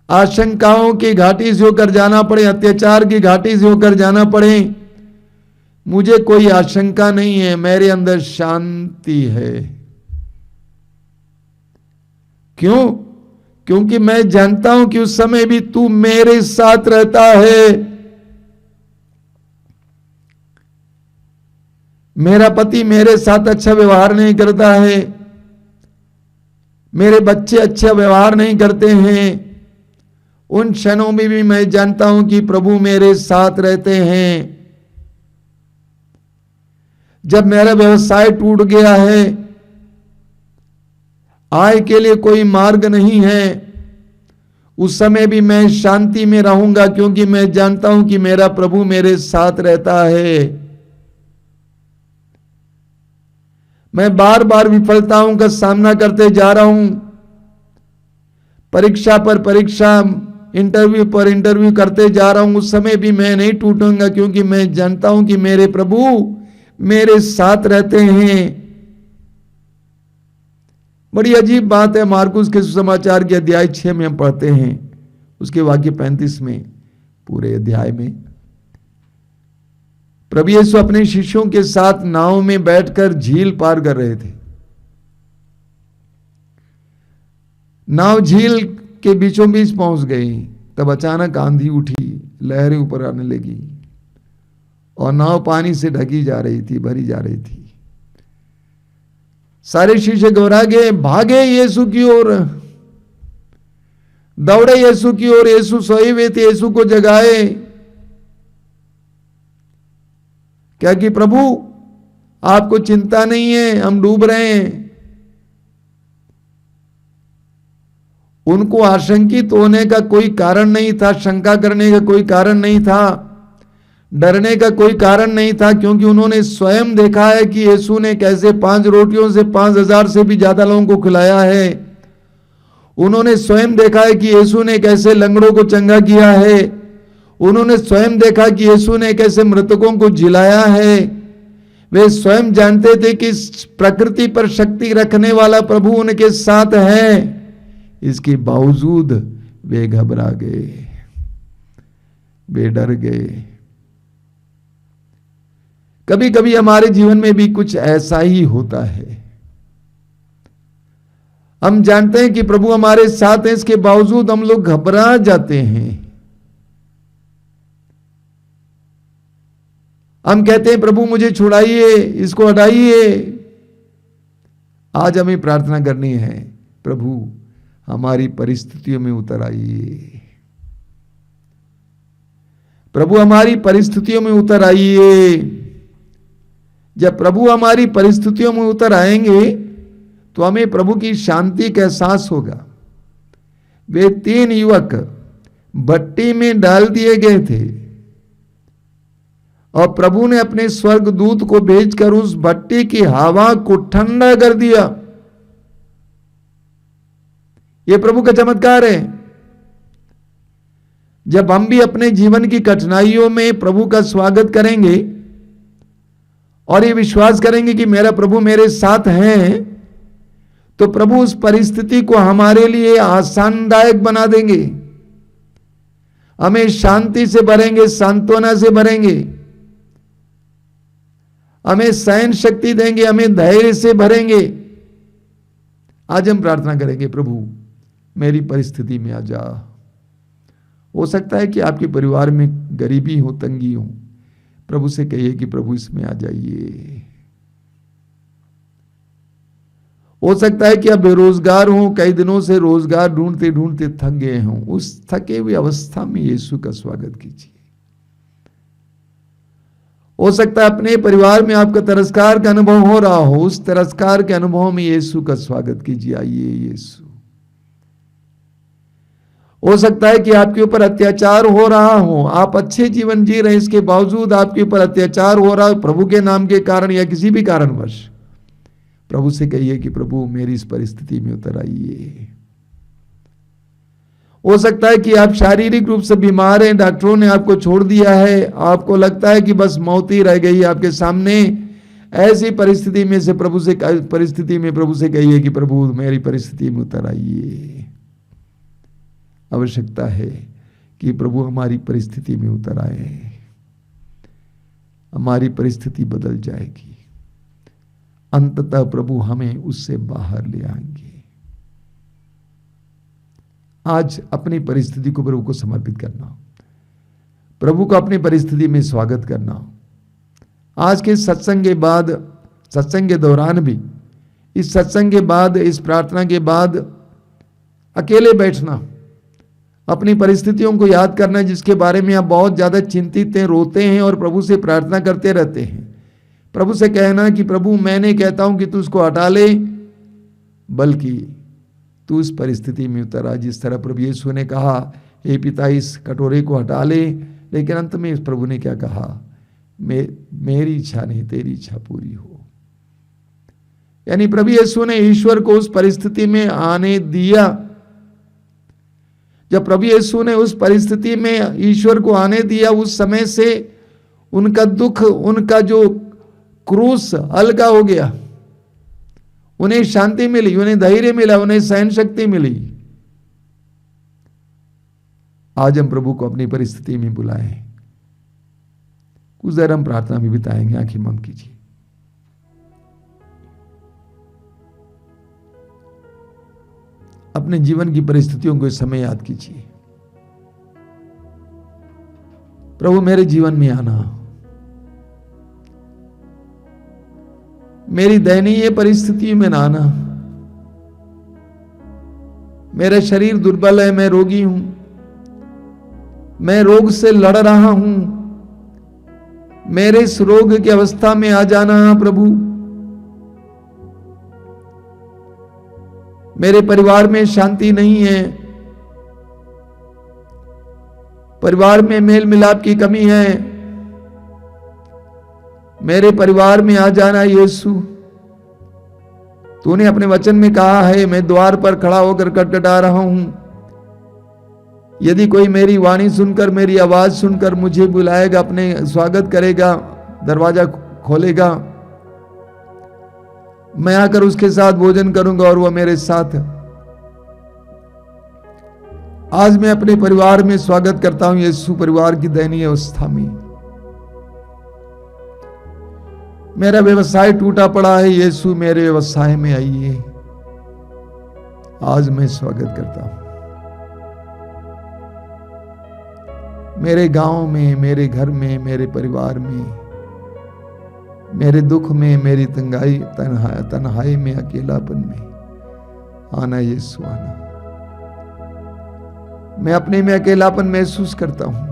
आशंकाओं की घाटी से होकर जाना पड़े, अत्याचार की घाटी से होकर जाना पड़े, मुझे कोई आशंका नहीं है, मेरे अंदर शांति है। क्यों? क्योंकि मैं जानता हूं कि उस समय भी तू मेरे साथ रहता है। मेरा पति मेरे साथ अच्छा व्यवहार नहीं करता है, मेरे बच्चे अच्छा व्यवहार नहीं करते हैं, उन क्षणों में भी मैं जानता हूं कि प्रभु मेरे साथ रहते हैं। जब मेरा व्यवसाय टूट गया है, आय के लिए कोई मार्ग नहीं है, उस समय भी मैं शांति में रहूंगा, क्योंकि मैं जानता हूं कि मेरा प्रभु मेरे साथ रहता है। मैं बार बार विफलताओं का सामना करते जा रहा हूं, परीक्षा पर परीक्षा, इंटरव्यू पर इंटरव्यू करते जा रहा हूं, उस समय भी मैं नहीं टूटूंगा, क्योंकि मैं जानता हूं कि मेरे प्रभु मेरे साथ रहते हैं। बड़ी अजीब बात है। मार्कुस के सुसमाचार के अध्याय 6 में हम पढ़ते हैं, उसके वाक्य 35 में, पूरे अध्याय में प्रभु यीशु अपने शिष्यों के साथ नाव में बैठकर झील पार कर रहे थे। नाव झील के बीचों बीच पहुंच गई, तब अचानक आंधी उठी, लहरें ऊपर आने लगी और नाव पानी से ढकी जा रही थी, भरी जा रही थी। सारे शिष्य घबरा गए, भागे यीशु की ओर, दौड़े यीशु की ओर। यीशु सोए हुए थे, यीशु को जगाए, क्या कि प्रभु आपको चिंता नहीं है, हम डूब रहे हैं। उनको आशंकित होने का कोई कारण नहीं था, शंका करने का कोई कारण नहीं था, डरने का कोई कारण नहीं था, क्योंकि उन्होंने स्वयं देखा है कि यीशु ने कैसे 5 रोटियों से 5,000 से भी ज्यादा लोगों को खिलाया है। उन्होंने स्वयं देखा है कि यीशु ने कैसे लंगड़ों को चंगा किया है। उन्होंने स्वयं देखा कि यीशु ने कैसे मृतकों को जिलाया है। वे स्वयं जानते थे कि प्रकृति पर शक्ति रखने वाला प्रभु उनके साथ है। इसके बावजूद वे घबरा गए, वे डर गए। कभी कभी हमारे जीवन में भी कुछ ऐसा ही होता है। हम जानते हैं कि प्रभु हमारे साथ है, इसके बावजूद हम लोग घबरा जाते हैं। हम कहते हैं प्रभु मुझे छुड़ाइए, इसको हटाइए। आज हमें प्रार्थना करनी है, प्रभु हमारी परिस्थितियों में उतर आइए, प्रभु हमारी परिस्थितियों में उतर आइए। जब प्रभु हमारी परिस्थितियों में उतर आएंगे तो हमें प्रभु की शांति का एहसास होगा। वे 3 युवक भट्टी में डाल दिए गए थे और प्रभु ने अपने स्वर्गदूत को भेजकर उस भट्टी की हवा को ठंडा कर दिया। यह प्रभु का चमत्कार है। जब हम भी अपने जीवन की कठिनाइयों में प्रभु का स्वागत करेंगे और ये विश्वास करेंगे कि मेरा प्रभु मेरे साथ है, तो प्रभु उस परिस्थिति को हमारे लिए आसानदायक बना देंगे, हमें शांति से भरेंगे, सांत्वना से भरेंगे, हमें सहन शक्ति देंगे, हमें धैर्य से भरेंगे। आज हम प्रार्थना करेंगे, प्रभु मेरी परिस्थिति में आ जा। हो सकता है कि आपके परिवार में गरीबी हो, तंगी हो, प्रभु से कहिए कि प्रभु इसमें आ जाइए। हो सकता है कि आप बेरोजगार हो, कई दिनों से रोजगार ढूंढते ढूंढते थक गए हों। उस थके हुई अवस्था में यीशु का स्वागत कीजिए। हो सकता है अपने परिवार में आपका तिरस्कार का अनुभव हो रहा हो, उस तिरस्कार के अनुभव में यीशु का स्वागत कीजिए। आइए यीशु। हो सकता है कि आपके ऊपर अत्याचार हो रहा हो, आप अच्छे जीवन जी रहे, इसके बावजूद आपके ऊपर अत्याचार हो रहा हो प्रभु के नाम के कारण या किसी भी कारणवश। प्रभु से कहिए कि प्रभु मेरी इस परिस्थिति में उतर आइए। हो सकता है कि आप शारीरिक रूप से बीमार हैं, डॉक्टरों ने आपको छोड़ दिया है, आपको लगता है कि बस मौत ही रह गई आपके सामने। ऐसी परिस्थिति में प्रभु से कहिए कि प्रभु मेरी परिस्थिति में उतर आइए। आवश्यकता है कि प्रभु हमारी परिस्थिति में उतर आए, हमारी परिस्थिति बदल जाएगी। अंततः प्रभु हमें उससे बाहर ले आएंगे। आज अपनी परिस्थिति को प्रभु को समर्पित करना, प्रभु को अपनी परिस्थिति में स्वागत करना। आज के सत्संग के बाद, सत्संग के दौरान भी, इस सत्संग के बाद, इस प्रार्थना के बाद अकेले बैठना, अपनी परिस्थितियों को याद करना जिसके बारे में आप बहुत ज्यादा चिंतित हैं, रोते हैं और प्रभु से प्रार्थना करते रहते हैं। प्रभु से कहना कि प्रभु मैं नहीं कहता हूं कि तू उसको हटा ले, बल्कि तू इस परिस्थिति में उतर आ। जिस तरह प्रभु यीशु ने कहा, हे पिता इस कटोरे को हटा ले, लेकिन अंत में इस प्रभु ने क्या कहा, मेरी इच्छा नहीं तेरी इच्छा पूरी हो। यानी प्रभु यीशु ने ईश्वर को उस परिस्थिति में आने दिया। जब प्रभु यीशु ने उस परिस्थिति में ईश्वर को आने दिया, उस समय से उनका दुख, उनका जो क्रूस अलगा हो गया, उन्हें शांति मिली, उन्हें धैर्य मिला, उन्हें सहन शक्ति मिली। आज हम प्रभु को अपनी परिस्थिति में बुलाएं। कुछ देर हम प्रार्थना भी बिताएंगे। आंखें बंद कीजिए। अपने जीवन की परिस्थितियों को इस समय याद कीजिए। प्रभु मेरे जीवन में आना, मेरी दयनीय परिस्थिति में ना आना। मेरा शरीर दुर्बल है, मैं रोगी हूं, मैं रोग से लड़ रहा हूं। मेरे इस रोग की अवस्था में आ जाना प्रभु। मेरे परिवार में शांति नहीं है, परिवार में मेल मिलाप की कमी है। मेरे परिवार में आ जाना यीशु। तूने अपने वचन में कहा है, मैं द्वार पर खड़ा होकर खटखटा रहा हूं। यदि कोई मेरी वाणी सुनकर, मेरी आवाज सुनकर मुझे बुलाएगा, अपने स्वागत करेगा, दरवाजा खोलेगा, मैं आकर उसके साथ भोजन करूंगा और वह मेरे साथ। आज मैं अपने परिवार में स्वागत करता हूं यीशु। परिवार की दयनीय अवस्था में मेरा व्यवसाय टूटा पड़ा है यीशु, मेरे व्यवसाय में आइए। आज मैं स्वागत करता हूं। मेरे गांव में, मेरे घर में, मेरे परिवार में, मेरे दुख में, मेरी तन्हाई में, अकेलापन में आना यीशु, आना। मैं अपने में अकेलापन महसूस करता हूं।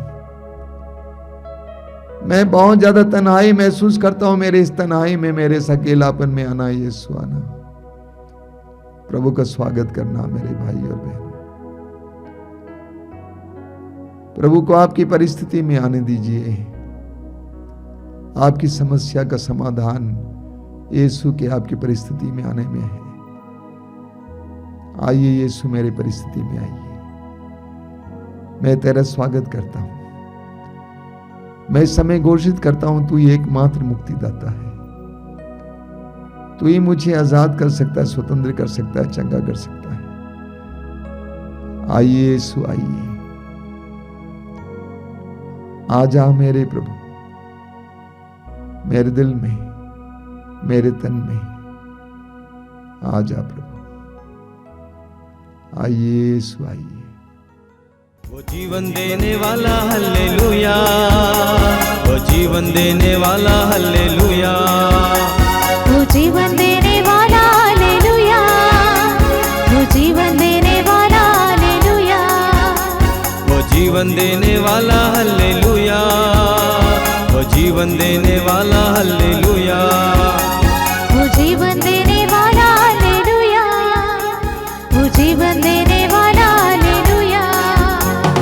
मैं बहुत ज्यादा तन्हाई महसूस करता हूं। मेरे इस तन्हाई में, मेरे इस अकेलापन में आना यीशु, आना। प्रभु का स्वागत करना मेरे भाई और बहन। प्रभु को आपकी परिस्थिति में आने दीजिए। आपकी समस्या का समाधान यीशु के आपकी परिस्थिति में आने में है। आइए यीशु, मेरी परिस्थिति में आइए। मैं तेरा स्वागत करता हूं। मैं इस समय घोषित करता हूं, तू ही एकमात्र मुक्तिदाता है। तू ही मुझे आजाद कर सकता है, स्वतंत्र कर सकता है, चंगा कर सकता है। आइए यीशु, आइए। आ जा मेरे प्रभु, मेरे दिल में, मेरे तन में आ जा प्रभु। आइए यीशु, आइए। वो जीवन देने वाला हल्लेलुया, वो जीवन देने वाला हल्लेलुया, वो जीवन देने वाला हालेलुया, वो जीवन देने वाला हालेलुया, वो जीवन देने वाला हल्लेलुया, वो जीवन देने वाला हल्लेलुया, वो जीवन देने वाला हालेलुया, वो जीवन देने वाला हालेलुया।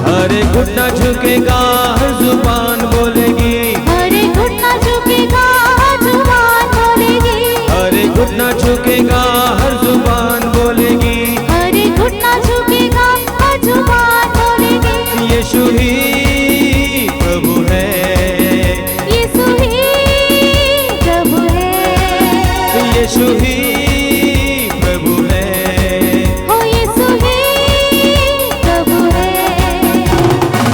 हर एक घुटना झुकेगा, हर जुबान बोलेगी, हर एक घुटना झुकेगा, हर जुबान बोलेगी, हर एक घुटना झुकेगा, हर जुबान बोलेगी, हर एक घुटना झुकेगा, हर जुबान बोलेगी। यीशु ही प्रभु है, यीशु ही प्रभु है, यीशु ही प्रभु है, हो यीशु ही प्रभु है।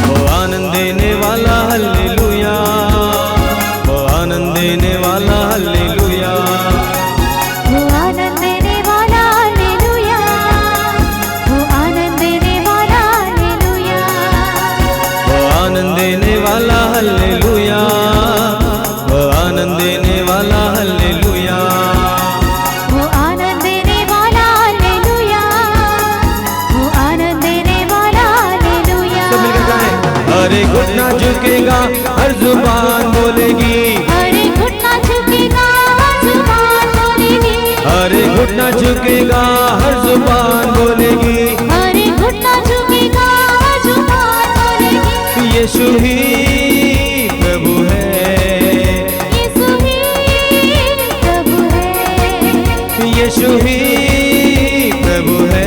वो आनंद देने वाला हल्लेलुया, वो आनंद देने वाला हल्लेलुया, वो आनंद देने वाला हालेलुया, वो आनंद देने वाला हालेलुया, वो आनंद देने वाला हल्लेलुया, वो आनंद देने वाला हल्लेलुया, वो आनंद देने वाला हालेलुया, वो आनंद देने वाला हालेलुया। सब मिलकर गाएं। हर एक घुटना झुकेगा, हर जुबान बोलेगी, हर एक घुटना झुकेगा, हर जुबान बोलेगी, हर एक घुटना झुकेगा, हर जुबान बोलेगी, हर एक घुटना झुकेगा, हर जुबान बोलेगी। यीशु ही प्रभु है, यीशु ही प्रभु है, यीशु ही प्रभु है,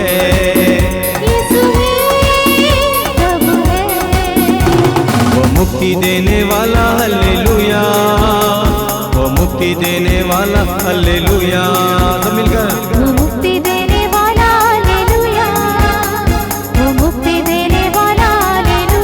यीशु ही प्रभु है। वो मुक्ति देने वाला हल्लेलुया, वो मुक्ति देने वाला हल्लेलुया। सब मिलकर वो मुक्ति देने वाला हालेलुया, वो मुक्ति देने वाला हालेलुया,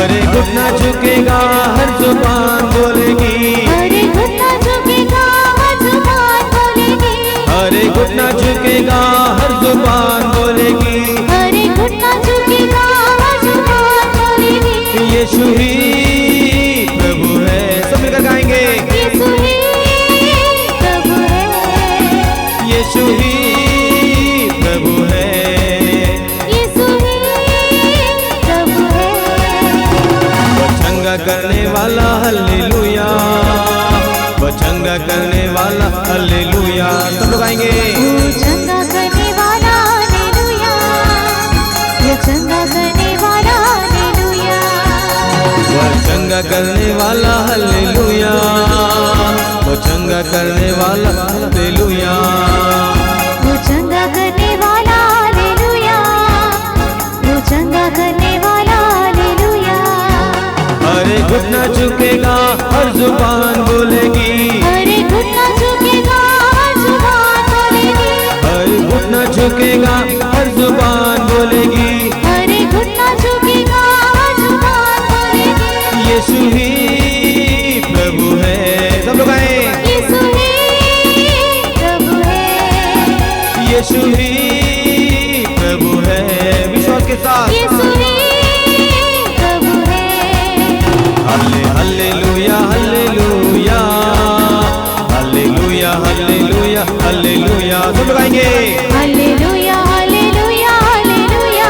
अरे घुटना झुकेगा हर जुबान बोलेगी, अरे घुटना झुकेगा हर जुबान बोलेगी, अरे घुटना झुकेगा हर जुबान बोलेगी, अरे घुटना झुकेगा हर जुबान बोलेगी। यीशु ही प्रभु है। सब मिलकर गाएंगे, यीशु ही प्रभु है, यीशु ही प्रभु है। यीशु ही प्रभु है। वो चंगा करने वाला हालेलुया, वो चंगा करने वाला हालेलुया। सब लोग आएंगे, वो चंगा करने वाला हालेलुया, ये चंगा करने वाला हालेलुया, वो चंगा करने वाला हालेलुया, वो चंगा करने वाला हालेलुया। वो चंगा करने वाला हालेलुया, वो चंगा करने वाला हालेलुया। अरे घुटना झुकेगा हर जुबान बोलेगी, अरे घुटना झुकेगा हर जुबान बोलेगी, अरे घुटना झुकेगा हर जुबान बोलेगी, अरे घुटना झुकेगा हर जुबान बोलेगी। यीशु ही प्रभु है। सब लोग आए, यीशु ही प्रभु है, यीशु ही प्रभु है। विश्वास के साथ यीशु ही प्रभु है। Hallelujah hallelujah hallelujah hallelujah hallelujah. सब लोग आएंगे, hallelujah hallelujah hallelujah,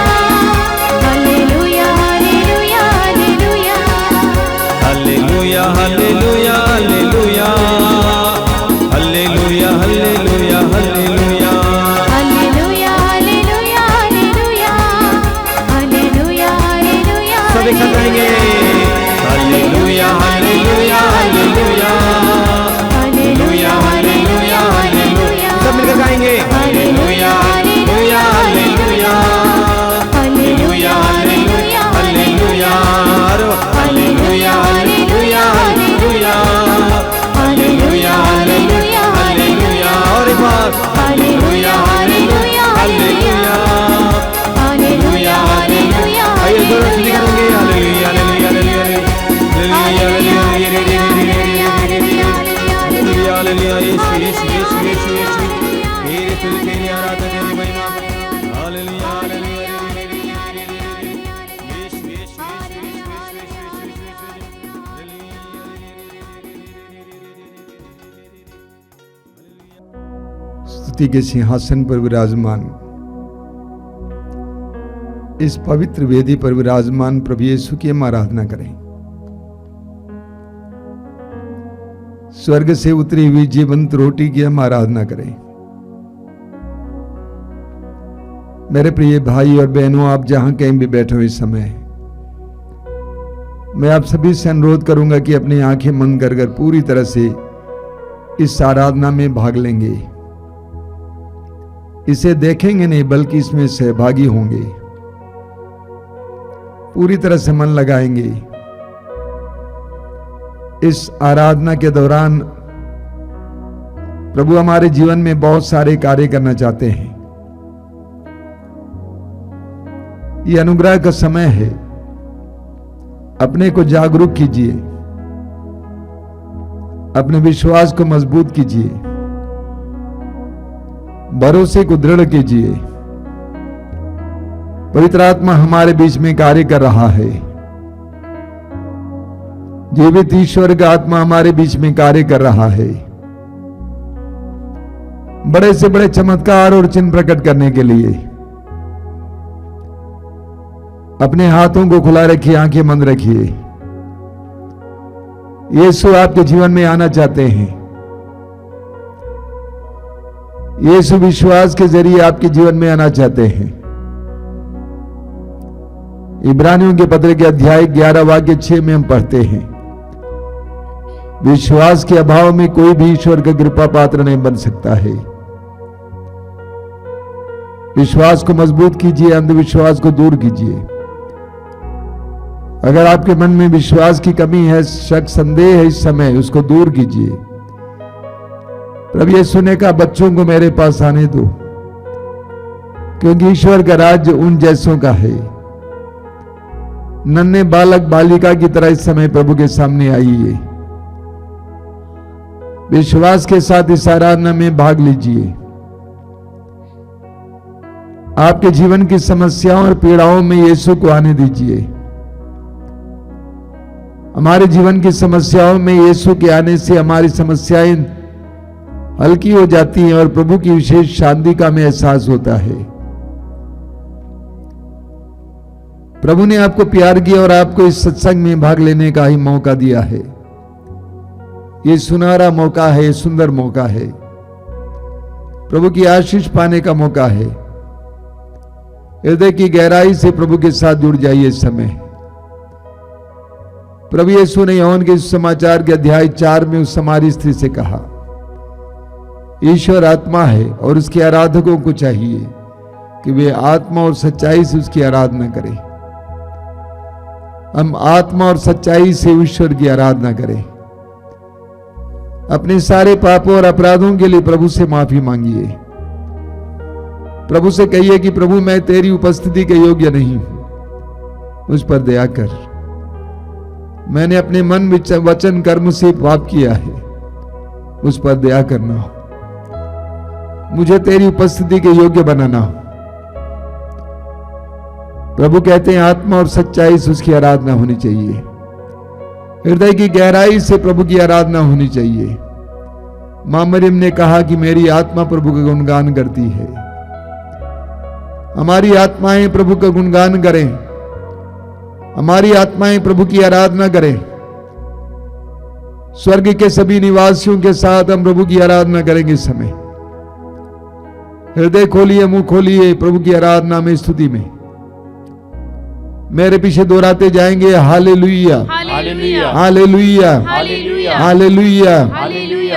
hallelujah hallelujah hallelujah, hallelujah hallelujah hallelujah hallelujah hallelujah hallelujah. Hallelujah hallelujah hallelujah, hallelujah hallelujah. सब एक साथ गाएंगे, hallelujah hallelujah hallelujah hallelujah hallelujah hallelujah. सब मिलकर गाएंगे, hallelujah hallelujah hallelujah hallelujah hallelujah hallelujah hallelujah hallelujah hallelujah hallelujah hallelujah hallelujah. और एक बार, hallelujah hallelujah hallelujah hallelujah hallelujah. आइए दोनों से निकलेंगे, hallelujah hallelujah hallelujah hallelujah hallelujah hallelujah. Yeshu Yeshu Yeshu Yeshu Yeshu, तेरी स्तुति तेरी आराधना तेरी महिमा। हालेलुया हालेलुया यीशु यीशु यीशु स्तुति के सिंहासन पर विराजमान, इस पवित्र वेदी पर विराजमान प्रभु यीशु की हम आराधना करें। स्वर्ग से उतरी हुई जीवंत रोटी की हम आराधना करें। मेरे प्रिय भाई और बहनों, आप जहां कहीं भी बैठे हो इस समय, मैं आप सभी से अनुरोध करूंगा कि अपनी आंखें बंद कर पूरी तरह से इस आराधना में भाग लेंगे। इसे देखेंगे नहीं बल्कि इसमें सहभागी होंगे। पूरी तरह से मन लगाएंगे। इस आराधना के दौरान प्रभु हमारे जीवन में बहुत सारे कार्य करना चाहते हैं। ये अनुग्रह का समय है। अपने को जागरूक कीजिए, अपने विश्वास को मजबूत कीजिए, भरोसे को दृढ़ कीजिए। पवित्र आत्मा हमारे बीच में कार्य कर रहा है। जीवित ईश्वर का आत्मा हमारे बीच में कार्य कर रहा है, बड़े से बड़े चमत्कार और चिन्ह प्रकट करने के लिए। अपने हाथों को खुला रखिए, आंखें बंद रखिए। यीशु आपके जीवन में आना चाहते हैं। यीशु विश्वास के जरिए आपके जीवन में आना चाहते हैं। इब्रानियों के पत्र के अध्याय 11 वाक्य 6 में हम पढ़ते हैं, विश्वास के अभाव में कोई भी ईश्वर का कृपा पात्र नहीं बन सकता है। विश्वास को मजबूत कीजिए, अंधविश्वास को दूर कीजिए। अगर आपके मन में विश्वास की कमी है, शक संदेह है, इस समय उसको दूर कीजिए। प्रभु यीशु ने कहा, बच्चों को मेरे पास आने दो, क्योंकि ईश्वर का राज्य उन जैसों का है। नन्हे बालक बालिका की तरह इस समय प्रभु के सामने आइए। विश्वास के साथ इस आराधना में भाग लीजिए। आपके जीवन की समस्याओं और पीड़ाओं में यीशु को आने दीजिए। हमारे जीवन की समस्याओं में यीशु के आने से हमारी समस्याएं हल्की हो जाती हैं और प्रभु की विशेष शांति का हमें एहसास होता है। प्रभु ने आपको प्यार किया और आपको इस सत्संग में भाग लेने का ही मौका दिया है। ये सुनहरा मौका है, ये सुंदर मौका है, प्रभु की आशीष पाने का मौका है। हृदय की गहराई से प्रभु के साथ जुड़ जाइए। इस समय प्रभु यीशु ने यूहन्ना के समाचार के अध्याय 4 में उस सामरी स्त्री से कहा, ईश्वर आत्मा है और उसके आराधकों को चाहिए कि वे आत्मा और सच्चाई से उसकी आराधना करें। हम आत्मा और सच्चाई से ईश्वर की आराधना करें। अपने सारे पापों और अपराधों के लिए प्रभु से माफी मांगिए। प्रभु से कहिए कि प्रभु मैं तेरी उपस्थिति के योग्य नहीं हूं, मुझ पर दया कर। मैंने अपने मन वचन कर्म से पाप किया है, मुझ पर दया करना, मुझे तेरी उपस्थिति के योग्य बनाना। प्रभु कहते हैं आत्मा और सच्चाई से उसकी आराधना होनी चाहिए। हृदय की गहराई से प्रभु की आराधना होनी चाहिए। मां मरियम ने कहा कि मेरी आत्मा प्रभु का गुणगान करती है। हमारी आत्माएं प्रभु का गुणगान करें, हमारी आत्माएं प्रभु की आराधना करें। स्वर्ग के सभी निवासियों के साथ हम प्रभु की आराधना करेंगे। इस समय हृदय खोलिए, मुंह खोलिए प्रभु की आराधना में, स्तुति में। मेरे पीछे दोहराते जाएंगे, hallelujah hallelujah hallelujah hallelujah hallelujah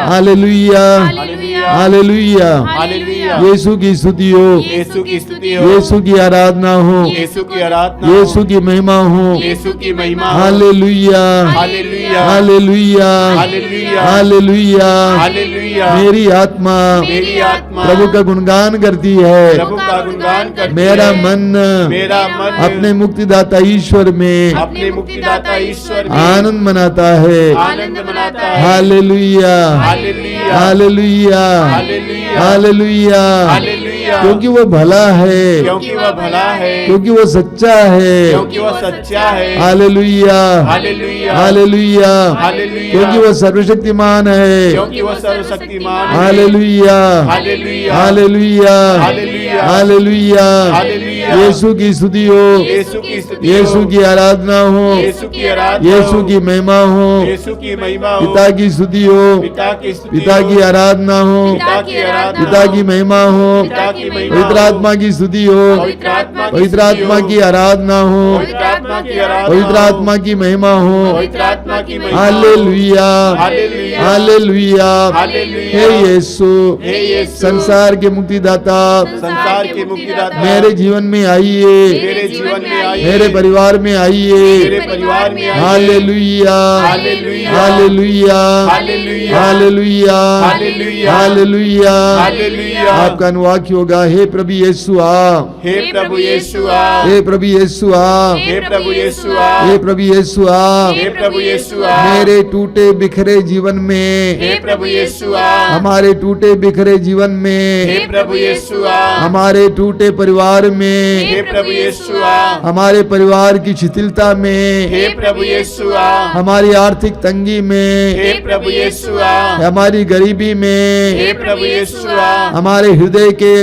hallelujah hallelujah hallelujah. Hallelujah. Yeshu की स्तुति हो, यीशु की स्तुति हो, यीशु की आराधना हो, यीशु की आराधना हो, यीशु की महिमा हो। यीशु की महिमा हो। Hallelujah hallelujah hallelujah hallelujah hallelujah. Hallelujah. मेरी आत्मा मेरी आत्मा प्रभु का गुणगान करती है। प्रभु का गुणगान करती मेरा है। मन मेरा मन अपने मुक्तिदाता ईश्वर में अपने मुक्तिदाता ईश्वर में आनंद मनाता है। आनंद मनाता है। Hallelujah hallelujah hallelujah hallelujah hallelujah. Hallelujah. क्योंकि वो भला है, क्योंकि वह भला है, क्योंकि वो सच्चा है। क्योंकि वह सच्चा है। Hallelujah hallelujah hallelujah. हालेलुया। क्योंकि वो सर्वशक्तिमान है। क्योंकि वह सर्वशक्तिमान है। Hallelujah hallelujah hallelujah hallelujah hallelujah. Hallelujah. Yeshu की स्तुति हो, यीशु की स्तुति हो, यीशु की आराधना हो, यीशु की आराधना यीशु हो, की महिमा हो, यीशु की महिमा हो, पिता की स्तुति हो, पिता की स्तुति पिता हो, की आराधना हो, पिता की आराधना पिता की महिमा हो, पिता की महिमा पवित्र हो, आत्मा की स्तुति हो, पवित्र आत्मा की पवित्र स्तुति आत्मा हो, की आराधना हो, पवित्र आत्मा की आराधना पवित्र हो, आत्मा की महिमा हो। पवित्र आत्मा की महिमा हो। Hallelujah hallelujah hallelujah. हालेलुया। हे यीशु, हे यीशु, संसार के मुक्तिदाता संसार के मुक्तिदाता मेरे जीवन में आइए, मेरे जीवन में आइए, मेरे परिवार में आइए। मेरे परिवार में आइए। Hallelujah hallelujah hallelujah hallelujah hallelujah hallelujah hallelujah. Hallelujah. आपका अनुवाक्य होगा, हे प्रभु यीशु आ, हे प्रभु यीशु आ, हे प्रभु यीशु आ, हे प्रभु यीशु आ, हे प्रभु यीशु आ। हे प्रभु यीशु आ, मेरे टूटे बिखरे जीवन में, हे प्रभु यीशु आ, हमारे टूटे बिखरे जीवन हे में, प्रभु यीशु आ, हमारे टूटे परिवार में, हे प्रभु यीशु आ, हमारे परिवार की शिथिलता में, हे प्रभु यीशु आ, हमारी आर्थिक तंगी हे में, प्रभु यीशु आ, हमारी गरीबी हे में, प्रभु यीशु आ, हमारे हृदय के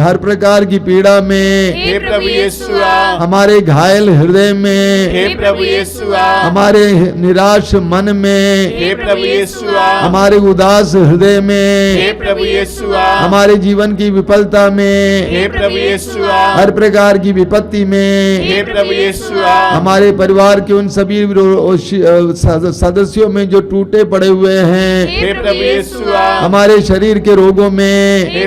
हर प्रकार की पीड़ा में, हे प्रभु यीशु आ, हमारे घायल हृदय हे में, प्रभु यीशु आ, हमारे निराश मन में, हे प्रभु यीशु आ, हमारे उदास हृदय हे में, प्रभु यीशु आ, हमारे जीवन की विफलता हे में, प्रभु यीशु आ, हर प्रकार की विपत्ति में, हे प्रभु यीशु आ, हमारे परिवार के उन सभी सदस्यों में जो टूटे पड़े हुए हैं, हे प्रभु यीशु आ, हमारे शरीर के रोगों में, हे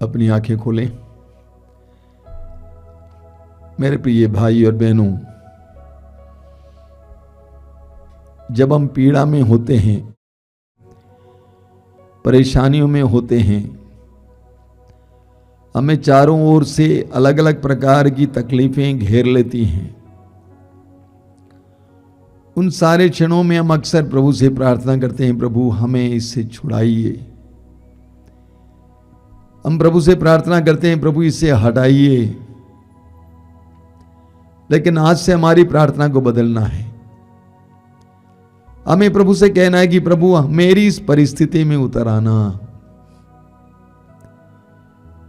अपनी आंखें खोलें। मेरे प्रिय भाई और बहनों, जब हम पीड़ा में होते हैं, परेशानियों में होते हैं, हमें चारों ओर से अलग अलग प्रकार की तकलीफें घेर लेती हैं। उन सारे क्षणों में हम अक्सर प्रभु से प्रार्थना करते हैं, प्रभु हमें इससे छुड़ाइए। हम प्रभु से प्रार्थना करते हैं, प्रभु इससे हटाइए। लेकिन आज से हमारी प्रार्थना को बदलना है। हमें प्रभु से कहना है कि प्रभु मेरी इस परिस्थिति में उतर आना,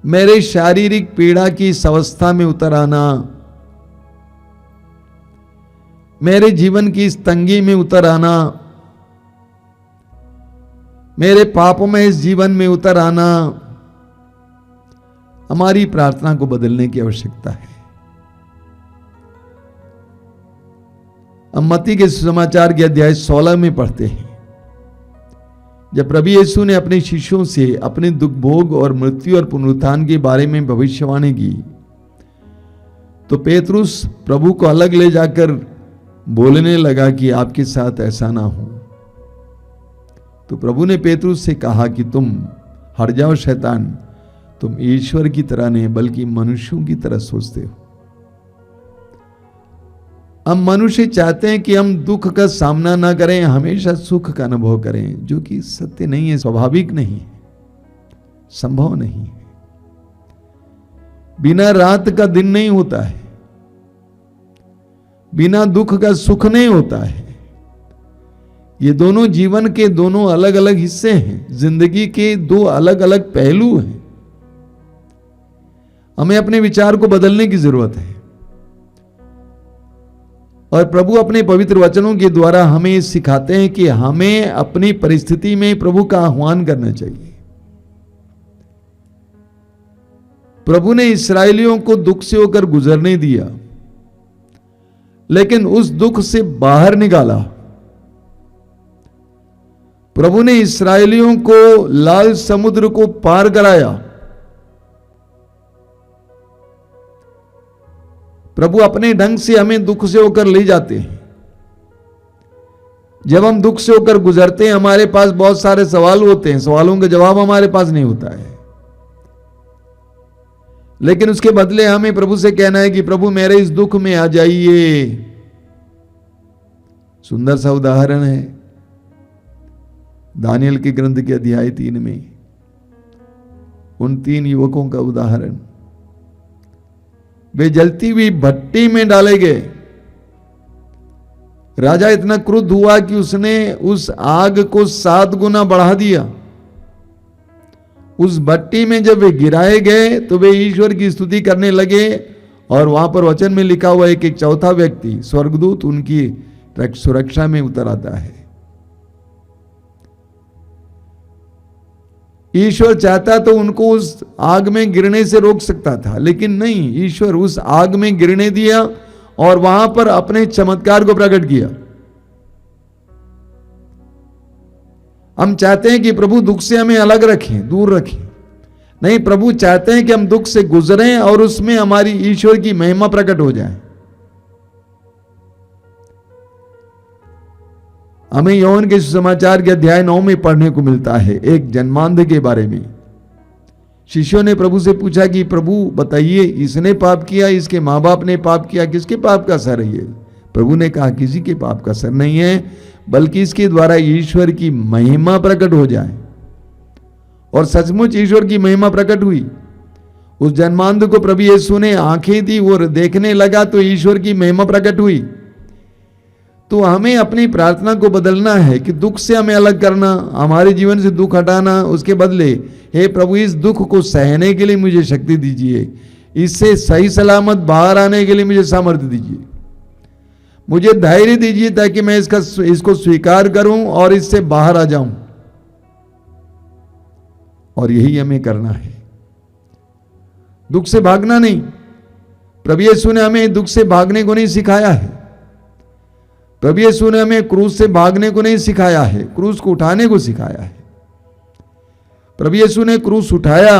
मेरे शारीरिक पीड़ा की इस अवस्था में उतर आना, मेरे जीवन की इस तंगी में उतर आना, मेरे पापों में इस जीवन में उतर आना। हमारी प्रार्थना को बदलने की आवश्यकता है। हम मत्ती के समाचार के अध्याय 16 में पढ़ते हैं, जब प्रभु यीशु ने अपने शिष्यों से अपने दुख भोग और मृत्यु और पुनरुत्थान के बारे में भविष्यवाणी की, तो पेतरुस प्रभु को अलग ले जाकर बोलने लगा कि आपके साथ ऐसा ना हो। तो प्रभु ने पेतरुस से कहा कि तुम हट जाओ शैतान, तुम ईश्वर की तरह नहीं बल्कि मनुष्यों की तरह सोचते हो। हम मनुष्य चाहते हैं कि हम दुख का सामना ना करें, हमेशा सुख का अनुभव करें, जो कि सत्य नहीं है, स्वाभाविक नहीं है, संभव नहीं है। बिना रात का दिन नहीं होता है, बिना दुख का सुख नहीं होता है। ये दोनों जीवन के दोनों अलग अलग हिस्से हैं, जिंदगी के दो अलग अलग पहलू हैं। हमें अपने विचार को बदलने की जरूरत है और प्रभु अपने पवित्र वचनों के द्वारा हमें सिखाते हैं कि हमें अपनी परिस्थिति में प्रभु का आह्वान करना चाहिए। प्रभु ने इस्राएलियों को दुख से होकर गुजरने दिया, लेकिन उस दुख से बाहर निकाला। प्रभु ने इस्राएलियों को लाल समुद्र को पार कराया। प्रभु अपने ढंग से हमें दुख से होकर ले जाते हैं। जब हम दुख से होकर गुजरते हैं, हमारे पास बहुत सारे सवाल होते हैं, सवालों का जवाब हमारे पास नहीं होता है। लेकिन उसके बदले हमें प्रभु से कहना है कि प्रभु मेरे इस दुख में आ जाइए। सुंदर सा उदाहरण है दानियल के ग्रंथ के अध्याय 3 में उन 3 युवकों का उदाहरण। वे जलती हुई भट्टी में डाले गए। राजा इतना क्रुद्ध हुआ कि उसने उस आग को 7 गुना बढ़ा दिया। उस भट्टी में जब वे गिराए गए तो वे ईश्वर की स्तुति करने लगे और वहां पर वचन में लिखा हुआ है कि एक चौथा व्यक्ति स्वर्गदूत उनकी सुरक्षा में उतर आता है। ईश्वर चाहता तो उनको उस आग में गिरने से रोक सकता था, लेकिन नहीं, ईश्वर उस आग में गिरने दिया और वहां पर अपने चमत्कार को प्रकट किया। हम चाहते हैं कि प्रभु दुख से हमें अलग रखें, दूर रखें। नहीं, प्रभु चाहते हैं कि हम दुख से गुजरें और उसमें हमारी ईश्वर की महिमा प्रकट हो जाए। हमें योहन के सुसमाचार के अध्याय 9 में पढ़ने को मिलता है एक जन्मांध के बारे में। शिष्यों ने प्रभु से पूछा कि प्रभु बताइए, इसने पाप किया, इसके माँ बाप ने पाप किया, किसके पाप का असर है ये? प्रभु ने कहा किसी के पाप का असर नहीं है, बल्कि इसके द्वारा ईश्वर की महिमा प्रकट हो जाए। और सचमुच ईश्वर की महिमा प्रकट हुई। उस जन्मांध को प्रभु यीशु ने आंखें दी, वो देखने लगा तो ईश्वर की महिमा प्रकट हुई। तो हमें अपनी प्रार्थना को बदलना है कि दुख से हमें अलग करना, हमारे जीवन से दुख हटाना। उसके बदले हे प्रभु इस दुख को सहने के लिए मुझे शक्ति दीजिए, इससे सही सलामत बाहर आने के लिए मुझे सामर्थ्य दीजिए, मुझे धैर्य दीजिए ताकि मैं इसको स्वीकार करूं और इससे बाहर आ जाऊं। और यही हमें करना है, दुख से भागना नहीं। प्रभु यीशु ने हमें दुख से भागने को नहीं सिखाया है। प्रभु यीशु ने हमें क्रूस से भागने को नहीं सिखाया है, क्रूस को उठाने को सिखाया है। प्रभु यीशु ने क्रूस उठाया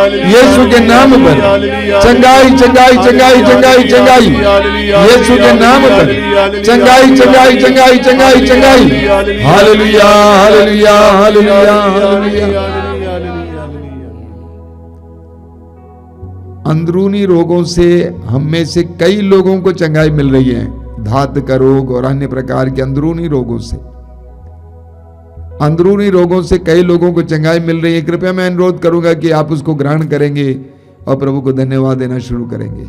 यीशु के नाम पर चंगाई चंगाई चंगाई चंगाई चंगाई, यीशु के नाम पर चंगाई चंगाई चंगाई चंगाई चंगाई। Hallelujah hallelujah hallelujah hallelujah. अंदरूनी रोगों से हम में से कई लोगों को चंगाई मिल रही है, धात का रोग और अन्य प्रकार के अंदरूनी रोगों से, अंदरूनी रोगों से कई लोगों को चंगाई मिल रही है। कृपया मैं अनुरोध करूंगा कि आप उसको ग्रहण करेंगे और प्रभु को धन्यवाद देना शुरू करेंगे।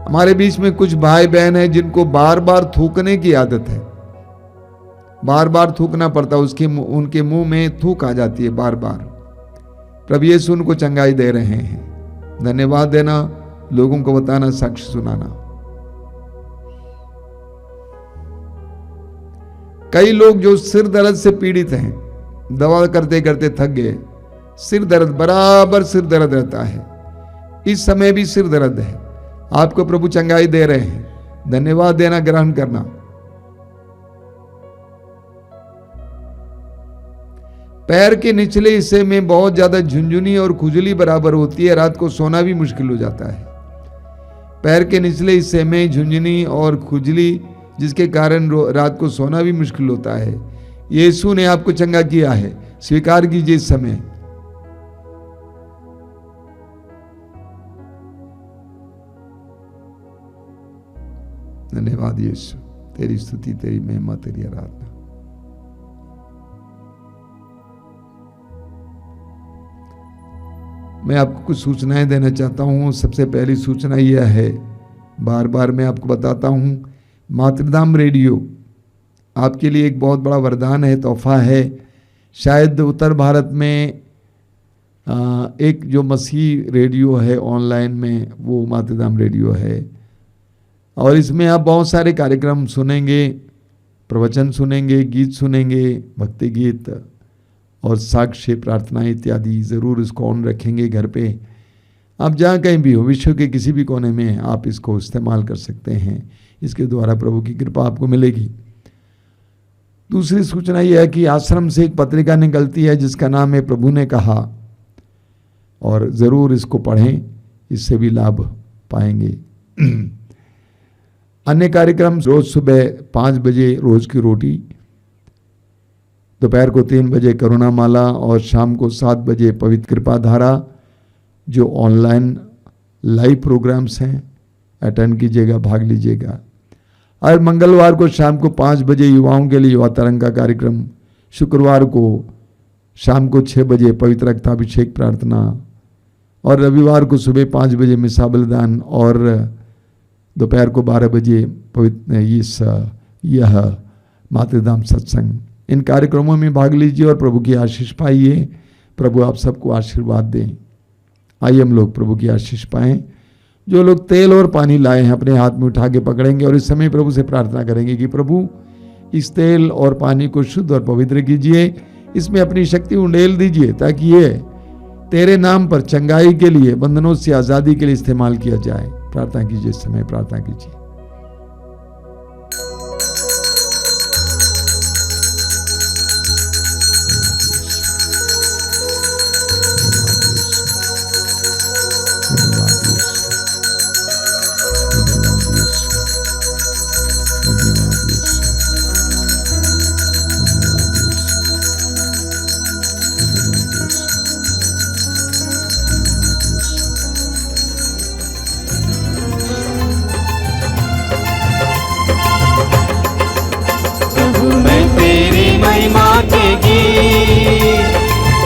हमारे बीच में कुछ भाई बहन हैं जिनको बार बार थूकने की आदत है, बार बार थूकना पड़ता है, उनके मुंह में थूक आ जाती है बार बार। प्रभु यीशु उनको चंगाई दे रहे हैं। धन्यवाद देना, लोगों को बताना, साक्ष्य सुनाना। कई लोग जो सिर दर्द से पीड़ित हैं, दवा करते करते थक गए, सिर दर्द बराबर सिर दर्द रहता है, इस समय भी सिर दर्द है, आपको प्रभु चंगाई दे रहे हैं। धन्यवाद देना, ग्रहण करना। पैर के निचले हिस्से में बहुत ज्यादा झुंझुनी और खुजली बराबर होती है, रात को सोना भी मुश्किल हो जाता है। पैर के निचले हिस्से में झुंझुनी और खुजली, जिसके कारण रात को सोना भी मुश्किल होता है। यीशु ने आपको चंगा किया है, स्वीकार कीजिए इस समय। धन्यवाद यीशु, तेरी स्तुति, तेरी महिमा, तेरी आराधना। मैं आपको कुछ सूचनाएं देना चाहता हूं। सबसे पहली सूचना यह है, बार बार मैं आपको बताता हूं, मातृधाम रेडियो आपके लिए एक बहुत बड़ा वरदान है, तोहफा है। शायद उत्तर भारत में एक जो मसीह रेडियो है ऑनलाइन में, वो मातृधाम रेडियो है, और इसमें आप बहुत सारे कार्यक्रम सुनेंगे, प्रवचन सुनेंगे, गीत सुनेंगे, भक्ति गीत और साक्ष्य, प्रार्थना इत्यादि। ज़रूर इसको ऑन रखेंगे घर पे। आप जहाँ कहीं भी हो, विश्व के किसी भी कोने में, आप इसको इस्तेमाल कर सकते हैं। इसके द्वारा प्रभु की कृपा आपको मिलेगी। दूसरी सूचना यह है कि आश्रम से एक पत्रिका निकलती है जिसका नाम है प्रभु ने कहा, और ज़रूर इसको पढ़ें, इससे भी लाभ पाएंगे। अन्य कार्यक्रम, रोज सुबह 5 बजे रोज की रोटी, दोपहर को 3 बजे करुणा माला और शाम को 7 बजे पवित्र कृपा धारा, जो ऑनलाइन लाइव प्रोग्राम्स हैं, अटेंड कीजिएगा, भाग लीजिएगा। और मंगलवार को शाम को 5 बजे युवाओं के लिए युवा तरंग का कार्यक्रम, शुक्रवार को शाम को 6 बजे पवित्र रक्ताभिषेक प्रार्थना, और रविवार को सुबह 5 बजे मिसा बलिदान, और दोपहर को 12 बजे पवित्र यह मातृधाम सत्संग। इन कार्यक्रमों में भाग लीजिए और प्रभु की आशीष पाइए। प्रभु आप सबको आशीर्वाद दें। आइए हम लोग प्रभु की आशीष पाएं। जो लोग तेल और पानी लाए हैं अपने हाथ में उठा के पकड़ेंगे और इस समय प्रभु से प्रार्थना करेंगे कि प्रभु इस तेल और पानी को शुद्ध और पवित्र कीजिए, इसमें अपनी शक्ति उंडेल दीजिए, ताकि ये तेरे नाम पर चंगाई के लिए, बंधनों से आज़ादी के लिए इस्तेमाल किया जाए। प्रार्थना कीजिए, इस समय प्रार्थना कीजिए।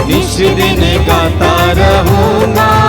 निश दिन गाता रहूंगा,